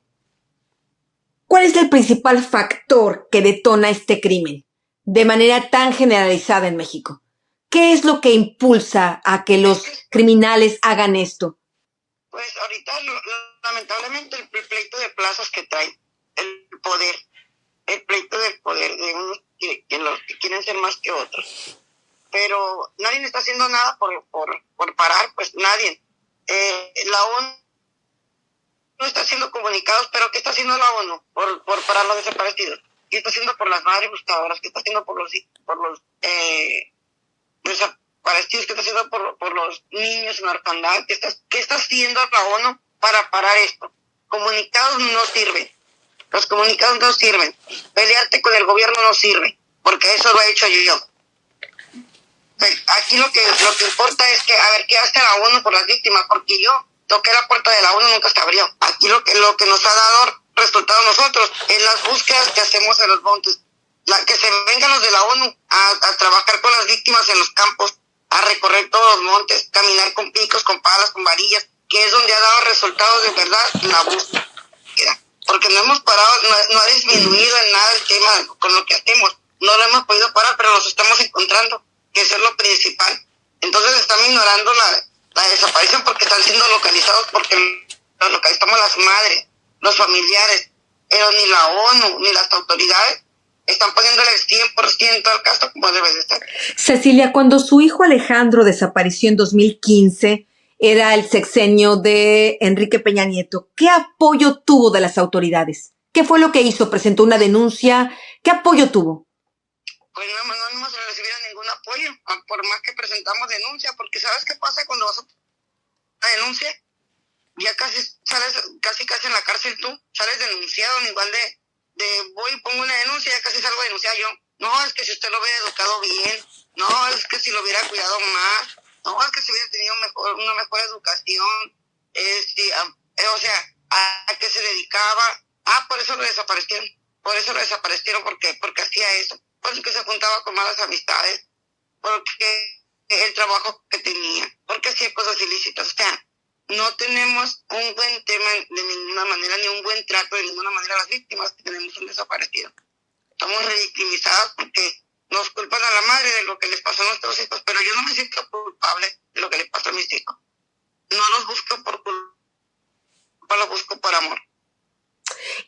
principal factor que detona este crimen de manera tan generalizada en México? ¿Qué es lo que impulsa a que los criminales hagan esto? Pues ahorita, lamentablemente, el pleito de plazas que trae, el poder, el pleito del poder de unos que quieren ser más que otros. Pero nadie está haciendo nada por parar, pues nadie. La ONU no está haciendo comunicados, pero ¿qué está haciendo la ONU por parar los desaparecidos? ¿Qué está haciendo por las madres buscadoras? ¿Qué está haciendo por los desaparecidos? ¿Qué está haciendo por los niños en orfandad? ¿Qué está haciendo la ONU para parar esto? Comunicados no sirven. Los comunicados no sirven. Pelearte con el gobierno no sirve, porque eso lo he hecho yo. Aquí lo que importa es que, a ver, ¿qué hace la ONU por las víctimas? Porque yo toqué la puerta de la ONU, nunca se abrió. Aquí lo que nos ha dado resultado a nosotros es las búsquedas que hacemos en los montes. Que se vengan los de la ONU a trabajar con las víctimas en los campos, a recorrer todos los montes, caminar con picos, con palas, con varillas, que es donde ha dado resultados de verdad la búsqueda. Porque no hemos parado, no ha disminuido en nada el tema con lo que hacemos. No lo hemos podido parar, pero los estamos encontrando, que eso es lo principal. Entonces están ignorando la desaparición porque están siendo localizados, porque los localizamos las madres, los familiares, pero ni la ONU ni las autoridades están poniéndole el 100% al caso como debe de ser. Cecilia, cuando su hijo Alejandro desapareció en 2015, era el sexenio de Enrique Peña Nieto. ¿Qué apoyo tuvo de las autoridades? ¿Qué fue lo que hizo? ¿Presentó una denuncia? ¿Qué apoyo tuvo? Pues no hemos recibido ningún apoyo, por más que presentamos denuncia, porque ¿sabes qué pasa cuando vas a una denuncia? Ya casi sales casi en la cárcel tú, sales denunciado, igual de voy y pongo una denuncia, ya casi salgo denunciado yo. No, es que si usted lo hubiera educado bien, no, es que si lo hubiera cuidado más, no, es que si hubiera tenido una mejor educación, o sea, ¿a qué se dedicaba? Por eso lo desaparecieron, porque hacía eso. Por eso que se juntaba con malas amistades, porque el trabajo que tenía, porque hacía cosas ilícitas. O sea, no tenemos un buen tema de ninguna manera, ni un buen trato de ninguna manera a las víctimas que tenemos un desaparecido. Estamos revictimizados porque nos culpan a la madre de lo que les pasó a nuestros hijos, pero yo no me siento culpable de lo que les pasó a mis hijos. No los busco por culpa, los busco por amor.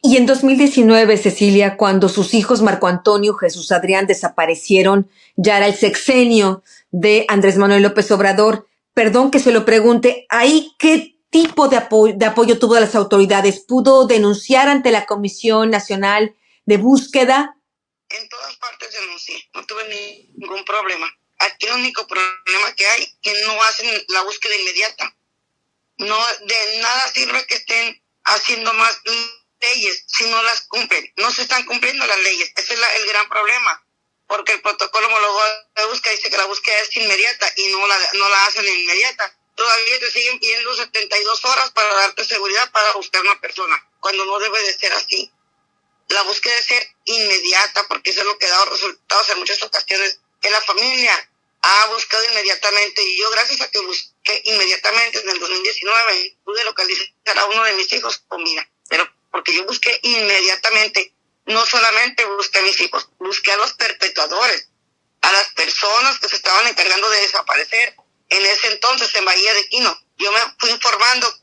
Y en 2019, Cecilia, cuando sus hijos Marco Antonio, Jesús Adrián desaparecieron, ya era el sexenio de Andrés Manuel López Obrador. Perdón que se lo pregunte, ¿ahí qué tipo de apoyo tuvo de las autoridades? ¿Pudo denunciar ante la Comisión Nacional de Búsqueda? En todas partes denuncié, no tuve ningún problema. Aquí el único problema que hay que no hacen la búsqueda inmediata. No, de nada sirve que estén haciendo más leyes si no las cumplen. No se están cumpliendo las leyes. Ese es el gran problema. Porque el protocolo homólogo de búsqueda dice que la búsqueda es inmediata y no la hacen inmediata. Todavía te siguen pidiendo 72 horas para darte seguridad para buscar a una persona, cuando no debe de ser así. La búsqueda debe ser inmediata, porque eso es lo que ha dado resultados en muchas ocasiones, que la familia ha buscado inmediatamente, y yo, gracias a que busqué inmediatamente en el 2019, pude localizar a uno de mis hijos con vida, pero porque yo busqué inmediatamente, no solamente busqué a mis hijos, busqué a los perpetuadores, a las personas que se estaban encargando de desaparecer en ese entonces en Bahía de Quino. Yo me fui informando,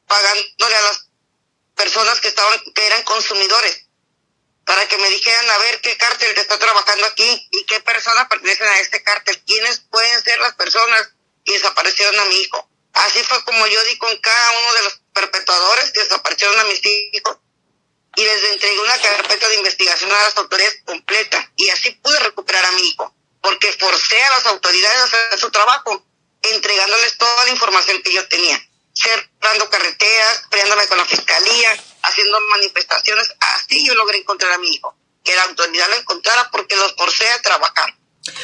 pagándole a las personas que eran consumidores, para que me dijeran a ver qué cártel está trabajando aquí y qué personas pertenecen a este cártel, quiénes pueden ser las personas que desaparecieron a mi hijo. Así fue como yo di con cada uno de los perpetuadores que desaparecieron a mis hijos y les entregué una carpeta de investigación a las autoridades completa, y así pude recuperar a mi hijo, porque forcé a las autoridades a hacer su trabajo, entregándoles toda la información que yo tenía, cerrando carreteras, peleándome con la fiscalía, haciendo manifestaciones. Así yo logré encontrar a mi hijo, que la autoridad lo encontrara, porque los forcé a trabajar.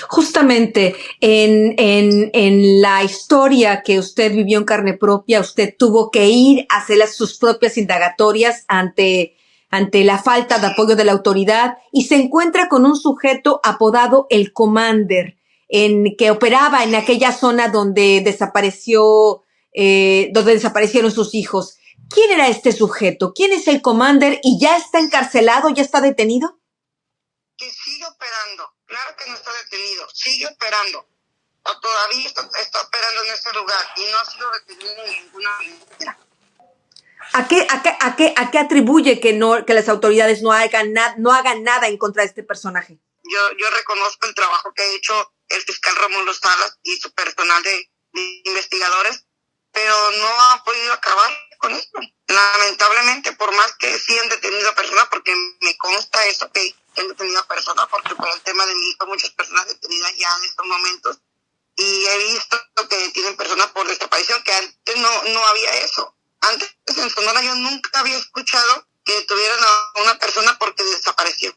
Justamente en la historia que usted vivió en carne propia, usted tuvo que ir a hacer sus propias indagatorias ante la falta de apoyo de la autoridad, y se encuentra con un sujeto apodado el Commander, que operaba en aquella zona donde desaparecieron sus hijos. ¿Quién era este sujeto? ¿Quién es el Commander? ¿Y ya está encarcelado? ¿Ya está detenido? Que sigue operando. Claro que no está detenido. Sigue operando. O todavía está operando en ese lugar y no ha sido detenido de ninguna manera. ¿A qué atribuye que las autoridades no hagan nada en contra de este personaje? Yo reconozco el trabajo que ha hecho el fiscal Romulo Salas y su personal de investigadores, pero no ha podido acabar con esto. Lamentablemente, por más que sí han detenido a personas, porque me consta eso, que han detenido a personas, porque por el tema de mi hijo, muchas personas detenidas ya en estos momentos, y he visto que tienen personas por desaparición, que antes no había eso. Antes en Sonora yo nunca había escuchado que detuvieran a una persona porque desapareció.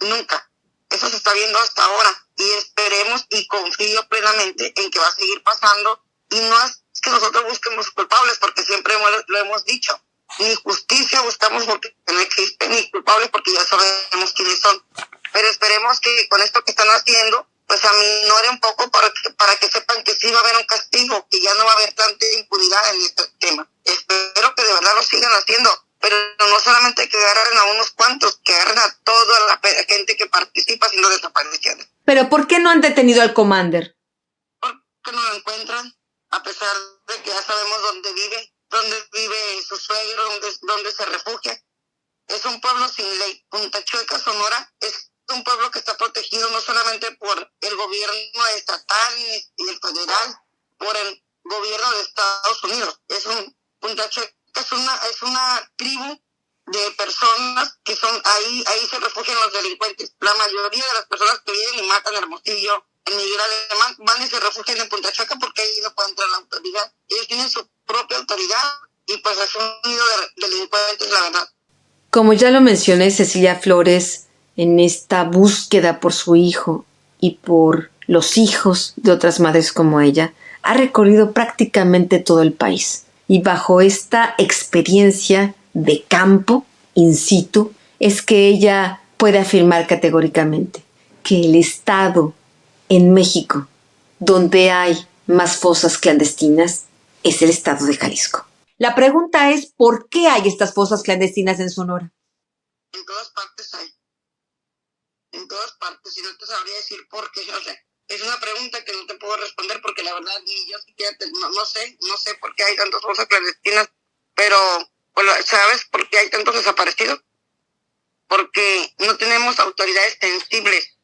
Nunca. Eso se está viendo hasta ahora, y esperemos y confío plenamente en que va a seguir pasando, y no es que nosotros busquemos culpables, porque siempre lo hemos dicho. Ni justicia buscamos porque no existe, ni culpables porque ya sabemos quiénes son. Pero esperemos que con esto que están haciendo, pues aminore un poco para que sepan que sí va a haber un castigo, que ya no va a haber tanta impunidad en este tema. Espero que de verdad lo sigan haciendo, pero no solamente que agarren a unos cuantos, que agarren a toda la gente que participa haciendo desapariciones. ¿Pero por qué no han detenido al Commander? Porque no lo encuentran, a pesar de que ya sabemos dónde vive su suegro, dónde se refugia. Es un pueblo sin ley. Punta Chueca, Sonora, es un pueblo que está protegido no solamente por el gobierno estatal y el federal, por el gobierno de Estados Unidos. Punta Chueca es una tribu de personas que son ahí se refugian los delincuentes. La mayoría de las personas que vienen y matan a Hermosillo, en Miguel Alemán, van y se refugian en Punta Chueca porque ahí no puede entrar la autoridad. Ellos tienen su propia autoridad y pues es un nido de delincuentes, la verdad. Como ya lo mencioné, Cecilia Flores, en esta búsqueda por su hijo y por los hijos de otras madres como ella, ha recorrido prácticamente todo el país. Y bajo esta experiencia de campo, in situ, es que ella puede afirmar categóricamente que el estado en México donde hay más fosas clandestinas es el estado de Jalisco. La pregunta es, ¿por qué hay estas fosas clandestinas en Sonora? En todas partes hay. En todas partes, y no te sabría decir por qué. O sea, es una pregunta que no te puedo responder porque la verdad ni yo siquiera no sé por qué hay tantas fosas clandestinas, pero bueno, ¿sabes por qué hay tantos desaparecidos? Porque no tenemos autoridades sensibles,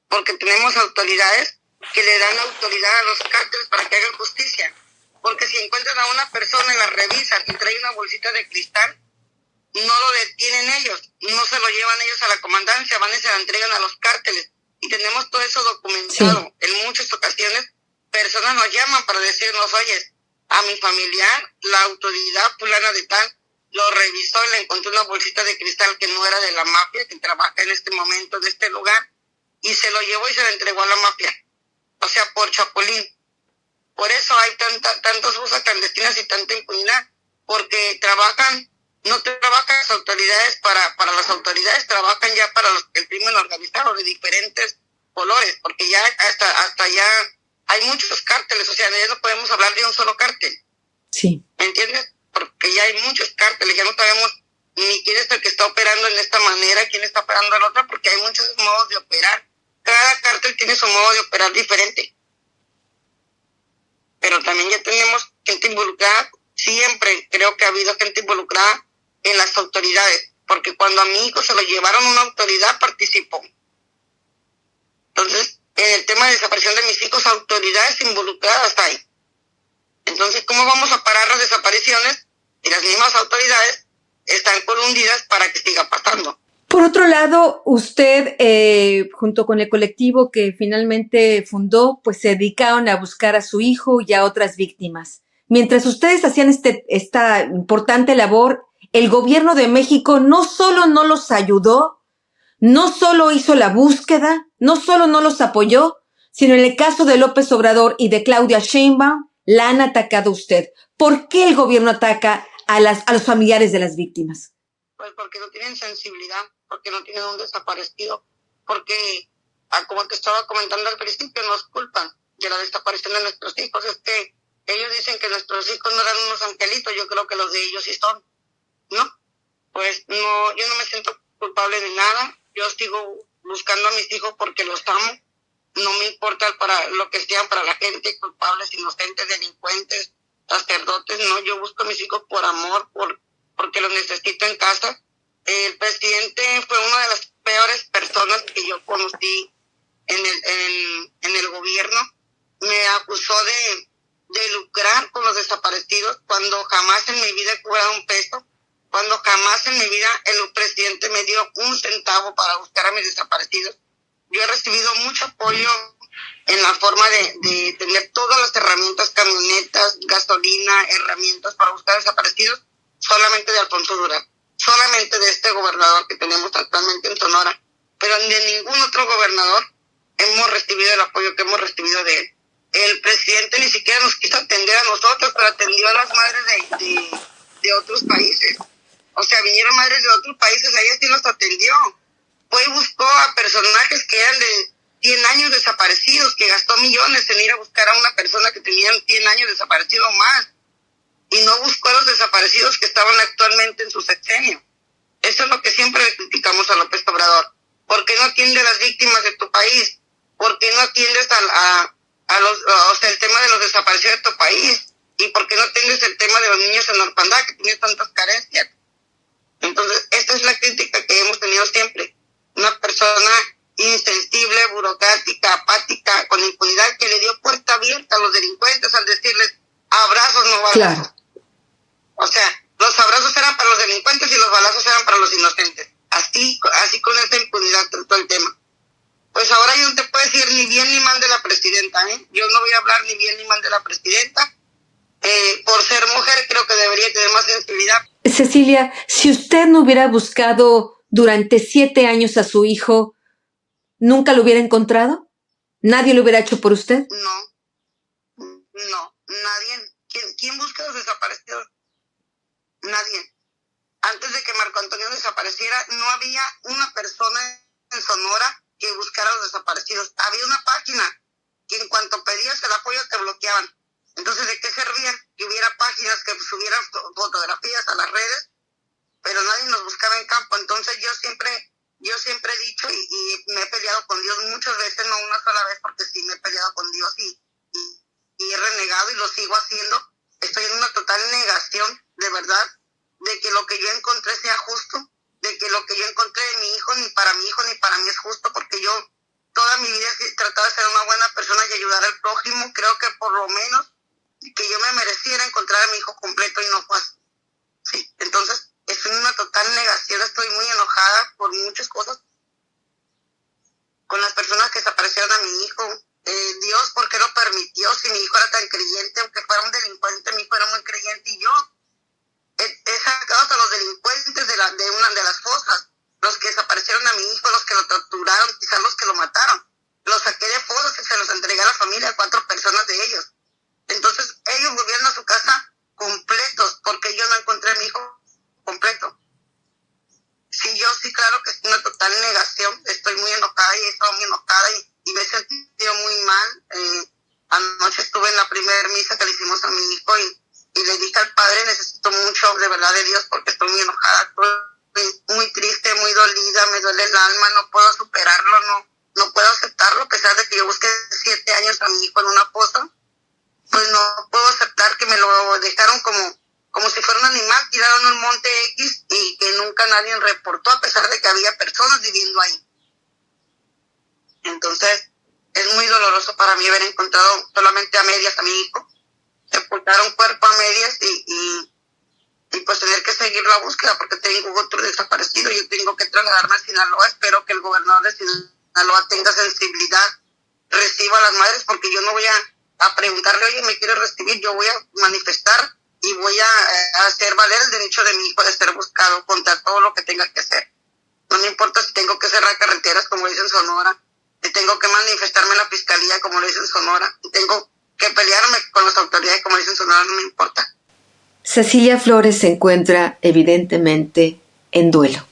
porque tenemos autoridades que le dan autoridad a los cárteles para que hagan justicia. Porque si encuentran a una persona y la revisan y trae una bolsita de cristal, no lo detienen ellos, no se lo llevan ellos a la comandancia, van y se la entregan a los cárteles. Y tenemos todo eso documentado. Sí. En muchas ocasiones, personas nos llaman para decirnos, oye, a mi familiar, la autoridad fulana de tal, lo revisó y le encontró una bolsita de cristal que no era de la mafia, que trabaja en este momento de este lugar, y se lo llevó y se lo entregó a la mafia. O sea, por chapulín. Por eso hay tantas fosas clandestinas y tanta impunidad, porque no trabajan las autoridades para las autoridades, trabajan ya para el crimen organizado de diferentes colores, porque ya hasta ya hay muchos cárteles, o sea, ya no podemos hablar de un solo cártel. Sí. ¿Me entiendes? Porque ya hay muchos cárteles, ya no sabemos ni quién es el que está operando en esta manera, quién está operando en otra, porque hay muchos modos de operar. Cada cártel tiene su modo de operar diferente. Pero también ya tenemos gente involucrada, siempre creo que ha habido gente involucrada en las autoridades, porque cuando a mi hijo se lo llevaron una autoridad, participó. Entonces, en el tema de desaparición de mis hijos, autoridades involucradas hay. Entonces, ¿cómo vamos a parar las desapariciones? Y las mismas autoridades están colundidas para que siga pasando. Por otro lado, usted, junto con el colectivo que finalmente fundó, pues se dedicaron a buscar a su hijo y a otras víctimas. Mientras ustedes hacían esta importante labor, el gobierno de México no solo no los ayudó, no solo hizo la búsqueda, no solo no los apoyó, sino en el caso de López Obrador y de Claudia Sheinbaum, la han atacado a usted. ¿Por qué el gobierno ataca a los familiares de las víctimas? Pues porque no tienen sensibilidad, porque no tienen un desaparecido, porque, como te estaba comentando al principio, nos culpan de la desaparición de nuestros hijos. Es que ellos dicen que nuestros hijos no eran unos angelitos, yo creo que los de ellos sí son, ¿no? Pues no, yo no me siento culpable de nada, yo sigo buscando a mis hijos porque los amo, no me importa para lo que sean para la gente, culpables, inocentes, delincuentes, sacerdotes, no, yo busco a mis hijos por amor, porque los necesito en casa. El presidente fue una de las peores personas que yo conocí en el gobierno. Me acusó de lucrar con los desaparecidos cuando jamás en mi vida he cobrado un peso, cuando jamás en mi vida el presidente me dio un centavo para buscar a mis desaparecidos. Yo he recibido mucho apoyo en la forma de tener todas las herramientas, camionetas, gasolina, herramientas para buscar desaparecidos, solamente de Alfonso Durazo, solamente de este gobernador que tenemos actualmente en Sonora, pero de ningún otro gobernador hemos recibido el apoyo que hemos recibido de él. El presidente ni siquiera nos quiso atender a nosotros, pero atendió a las madres de otros países. O sea, vinieron madres de otros países, a ellas sí nos atendió. Fue y buscó a personajes que eran de 100 años desaparecidos, que gastó millones en ir a buscar a una persona que tenía 100 años desaparecido más. Y no buscó a los desaparecidos que estaban actualmente en su sexenio. Eso es lo que siempre le criticamos a López Obrador. ¿Por qué no atiende a las víctimas de tu país? ¿Por qué no atiendes el tema de los desaparecidos de tu país? ¿Y por qué no atiendes el tema de los niños en orfandad que tiene tantas carencias? Entonces, esta es la crítica que hemos tenido siempre. Una persona insensible, burocrática, apática, con impunidad, que le dio puerta abierta a los delincuentes al decirles abrazos, no balazos. Claro. O sea, los abrazos eran para los delincuentes y los balazos eran para los inocentes. Así con esta impunidad trató el tema. Pues ahora yo no te puedo decir ni bien ni mal de la presidenta, ¿eh? Yo no voy a hablar ni bien ni mal de la presidenta. Por ser mujer creo que debería tener más sensibilidad. Cecilia, si usted no hubiera buscado durante 7 años a su hijo, ¿nunca lo hubiera encontrado? ¿Nadie lo hubiera hecho por usted? No, nadie. ¿Quién busca a los desaparecidos? Nadie. Antes de que Marco Antonio desapareciera, no había una persona en Sonora que buscara a los desaparecidos. Había una página que en cuanto pedías el apoyo te bloqueaban. Entonces, ¿de qué servía que hubiera páginas que subieran fotografías a las redes? Pero nadie nos buscaba en campo. Entonces, yo siempre he dicho y me he peleado con Dios muchas veces, no una sola vez, porque sí me he peleado con Dios y he renegado y lo sigo haciendo. Estoy en una total negación, de verdad, de que lo que yo encontré sea justo, de que lo que yo encontré de mi hijo, ni para mi hijo ni para mí es justo, porque yo toda mi vida he tratado de ser una buena persona y ayudar al prójimo. Creo que por lo menos que yo me mereciera encontrar a mi hijo completo y no fue así. Sí, entonces es una total negación. Estoy muy enojada por muchas cosas con las personas que desaparecieron a mi hijo. Dios, ¿por qué lo permitió? Si mi hijo era tan creyente, aunque fuera un delincuente, mi hijo era muy creyente y yo he sacado hasta los delincuentes de una de las fosas, los que desaparecieron a mi hijo, los que lo torturaron, quizás los que lo mataron. Los saqué de fosas y se los entregué a la familia, a 4 personas de ellos. Entonces ellos volvieron a su casa completos, porque yo no encontré a mi hijo completo. Sí, yo sí, claro que es una total negación. Estoy muy enojada y he estado muy enojada y me he sentido muy mal. Anoche estuve en la primera misa que le hicimos a mi hijo y le dije al padre, necesito mucho de verdad de Dios porque estoy muy enojada, estoy muy triste, muy dolida, me duele el alma, no puedo superarlo, no puedo aceptarlo, a pesar de que yo busqué 7 años a mi hijo en una fosa, pues no puedo aceptar que me lo dejaron como si fuera un animal, tiraron un monte X y que nunca nadie reportó, a pesar de que había personas viviendo ahí. Entonces, es muy doloroso para mí haber encontrado solamente a medias a mi hijo, sepultar un cuerpo a medias y pues tener que seguir la búsqueda porque tengo otro desaparecido. Yo tengo que trasladarme a Sinaloa. Espero que el gobernador de Sinaloa tenga sensibilidad, reciba a las madres, porque yo no voy a preguntarle, oye, ¿me quieres recibir? Yo voy a manifestar y voy a hacer valer el derecho de mi hijo de ser buscado contra todo lo que tenga que hacer. No me importa si tengo que cerrar carreteras, como dicen Sonora, si tengo que manifestarme en la fiscalía, como le dicen Sonora, si tengo que pelearme con las autoridades, como dicen Sonora, no me importa. Cecilia Flores se encuentra evidentemente en duelo.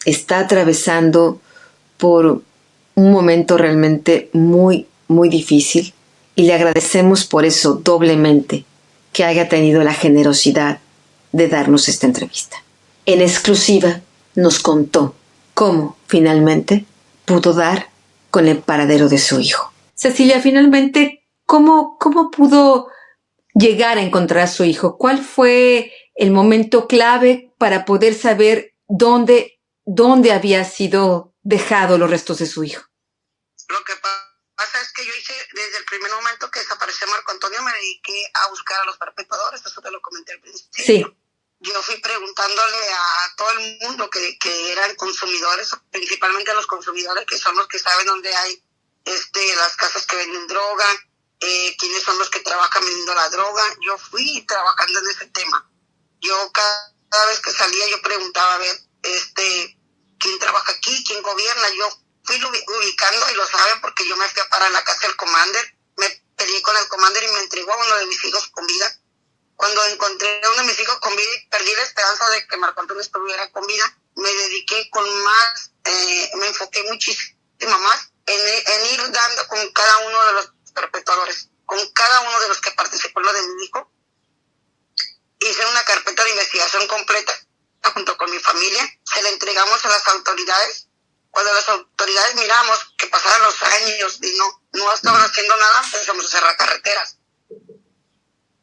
Está atravesando por un momento realmente muy, muy difícil y le agradecemos por eso doblemente que haya tenido la generosidad de darnos esta entrevista. En exclusiva nos contó cómo finalmente pudo dar con el paradero de su hijo. Cecilia, finalmente, ¿cómo pudo llegar a encontrar a su hijo? ¿Cuál fue el momento clave para poder saber dónde había sido dejado los restos de su hijo? Lo que pasa es que yo hice, desde el primer momento que desapareció Marco Antonio, me dediqué a buscar a los perpetradores, eso te lo comenté al principio. Sí. Yo fui preguntándole a todo el mundo que eran consumidores, principalmente a los consumidores, que son los que saben dónde hay las casas que venden droga, quiénes son los que trabajan vendiendo la droga. Yo fui trabajando en ese tema. Yo cada vez que salía yo preguntaba, a ver, ¿quién trabaja aquí? ¿Quién gobierna? Yo fui ubicando, y lo saben porque yo me fui a parar a la casa del commander, me peleé con el commander y me entregó a uno de mis hijos con vida. Cuando encontré a uno de mis hijos con vida y perdí la esperanza de que Marco Antonio estuviera con vida, me dediqué me enfoqué muchísimo más en ir dando con cada uno de los perpetradores, con cada uno de los que participó en lo de mi hijo. Hice una carpeta de investigación completa junto con mi familia, se la entregamos a las autoridades. Cuando las autoridades miramos que pasaban los años y no estaban haciendo nada, empezamos a cerrar carreteras.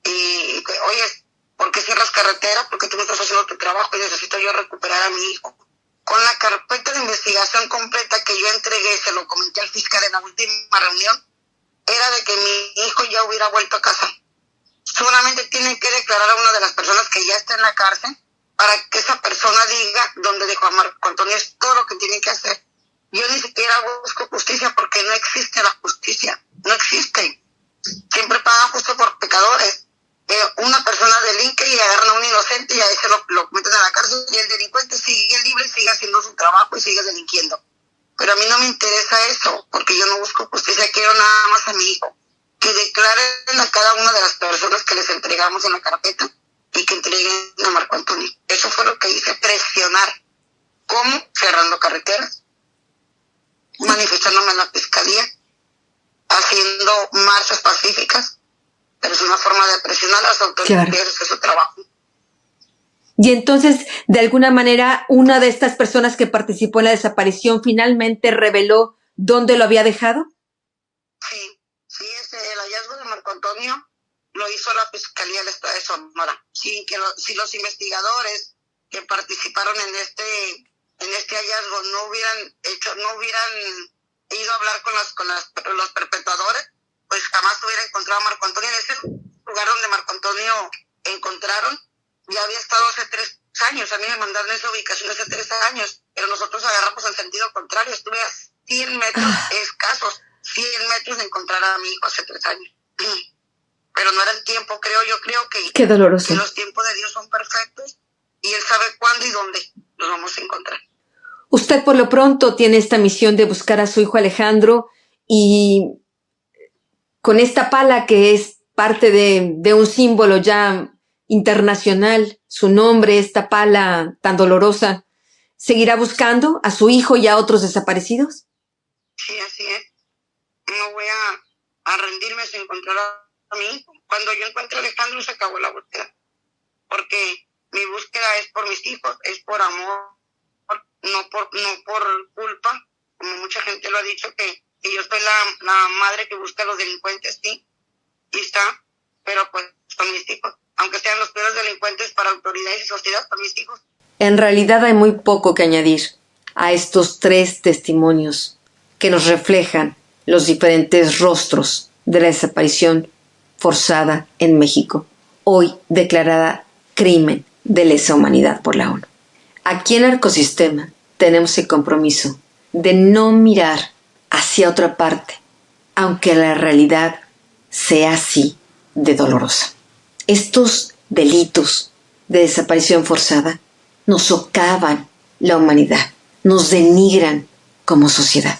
Y, oye, ¿por qué cierras carreteras? Porque tú no estás haciendo tu trabajo y necesito yo recuperar a mi hijo. Con la carpeta de investigación completa que yo entregué, se lo comenté al fiscal en la última reunión, era de que mi hijo ya hubiera vuelto a casa. Solamente tienen que declarar a una de las personas que ya está en la cárcel para que esa persona diga dónde dejó a Marco Antonio. Es todo lo que tienen que hacer. Yo ni siquiera busco justicia porque no existe la justicia. No existe. Siempre pagan justo por pecadores. Una persona delinque y agarran a un inocente y a ese lo meten a la cárcel y el delincuente sigue libre y sigue haciendo su trabajo y sigue delinquiendo. Pero a mí no me interesa eso porque yo no busco justicia. Quiero nada más a mi hijo. Que declaren a cada una de las personas que les entregamos en la carpeta y que entreguen a Marco Antonio. Eso fue lo que hice, presionar. ¿Cómo? Cerrando carreteras, manifestándome en la fiscalía, haciendo marchas pacíficas, pero es una forma de presionar a las autoridades, claro. Es su trabajo. Y entonces, de alguna manera, una de estas personas que participó en la desaparición finalmente reveló dónde lo había dejado. Sí, el hallazgo de Marco Antonio lo hizo la Fiscalía del Estado de Sonora. Si los investigadores que participaron en este hallazgo no hubieran he ido a hablar con los perpetuadores, pues jamás hubiera encontrado a Marco Antonio. En ese lugar donde Marco Antonio encontraron, ya había estado hace 3 años. A mí me mandaron esa ubicación hace 3 años, pero nosotros agarramos en sentido contrario. Estuve a 100 metros escasos, 100 metros de encontrar a mi hijo hace 3 años. Pero no era el tiempo, yo creo que, Qué doloroso. que los tiempos de Dios son perfectos y Él sabe cuándo y dónde los vamos a encontrar. Usted por lo pronto tiene esta misión de buscar a su hijo Alejandro y con esta pala que es parte de un símbolo ya internacional, su nombre, esta pala tan dolorosa, ¿seguirá buscando a su hijo y a otros desaparecidos? Sí, así es. No voy a rendirme sin encontrar a mi hijo. Cuando yo encuentre a Alejandro se acabó la búsqueda, porque mi búsqueda es por mis hijos, es por amor, no por culpa, como mucha gente lo ha dicho, que yo soy la madre que busca a los delincuentes, sí, y está, pero pues con mis hijos, aunque sean los peores delincuentes para autoridades y sociedad, con mis hijos. En realidad hay muy poco que añadir a estos 3 testimonios que nos reflejan los diferentes rostros de la desaparición forzada en México, hoy declarada crimen de lesa humanidad por la ONU. Aquí en Arcosistema tenemos el compromiso de no mirar hacia otra parte, aunque la realidad sea así de dolorosa. Estos delitos de desaparición forzada nos socavan la humanidad, nos denigran como sociedad.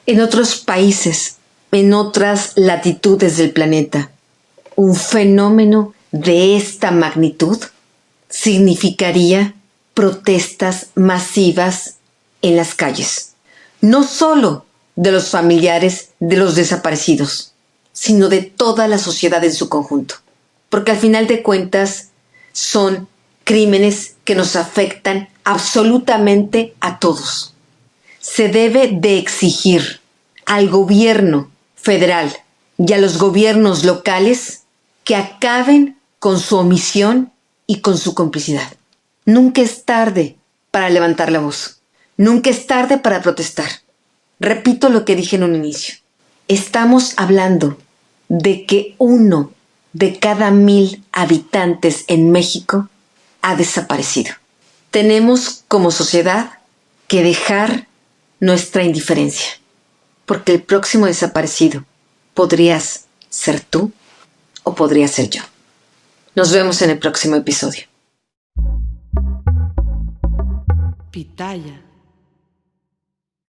En otros países, en otras latitudes del planeta, un fenómeno de esta magnitud significaría protestas masivas en las calles, no solo de los familiares de los desaparecidos, sino de toda la sociedad en su conjunto, porque al final de cuentas son crímenes que nos afectan absolutamente a todos. Se debe de exigir al gobierno federal y a los gobiernos locales que acaben con su omisión y con su complicidad. Nunca es tarde para levantar la voz. Nunca es tarde para protestar. Repito lo que dije en un inicio. Estamos hablando de que 1 de cada 1000 habitantes en México ha desaparecido. Tenemos como sociedad que dejar nuestra indiferencia, porque el próximo desaparecido podrías ser tú o podría ser yo. Nos vemos en el próximo episodio. Pitaya.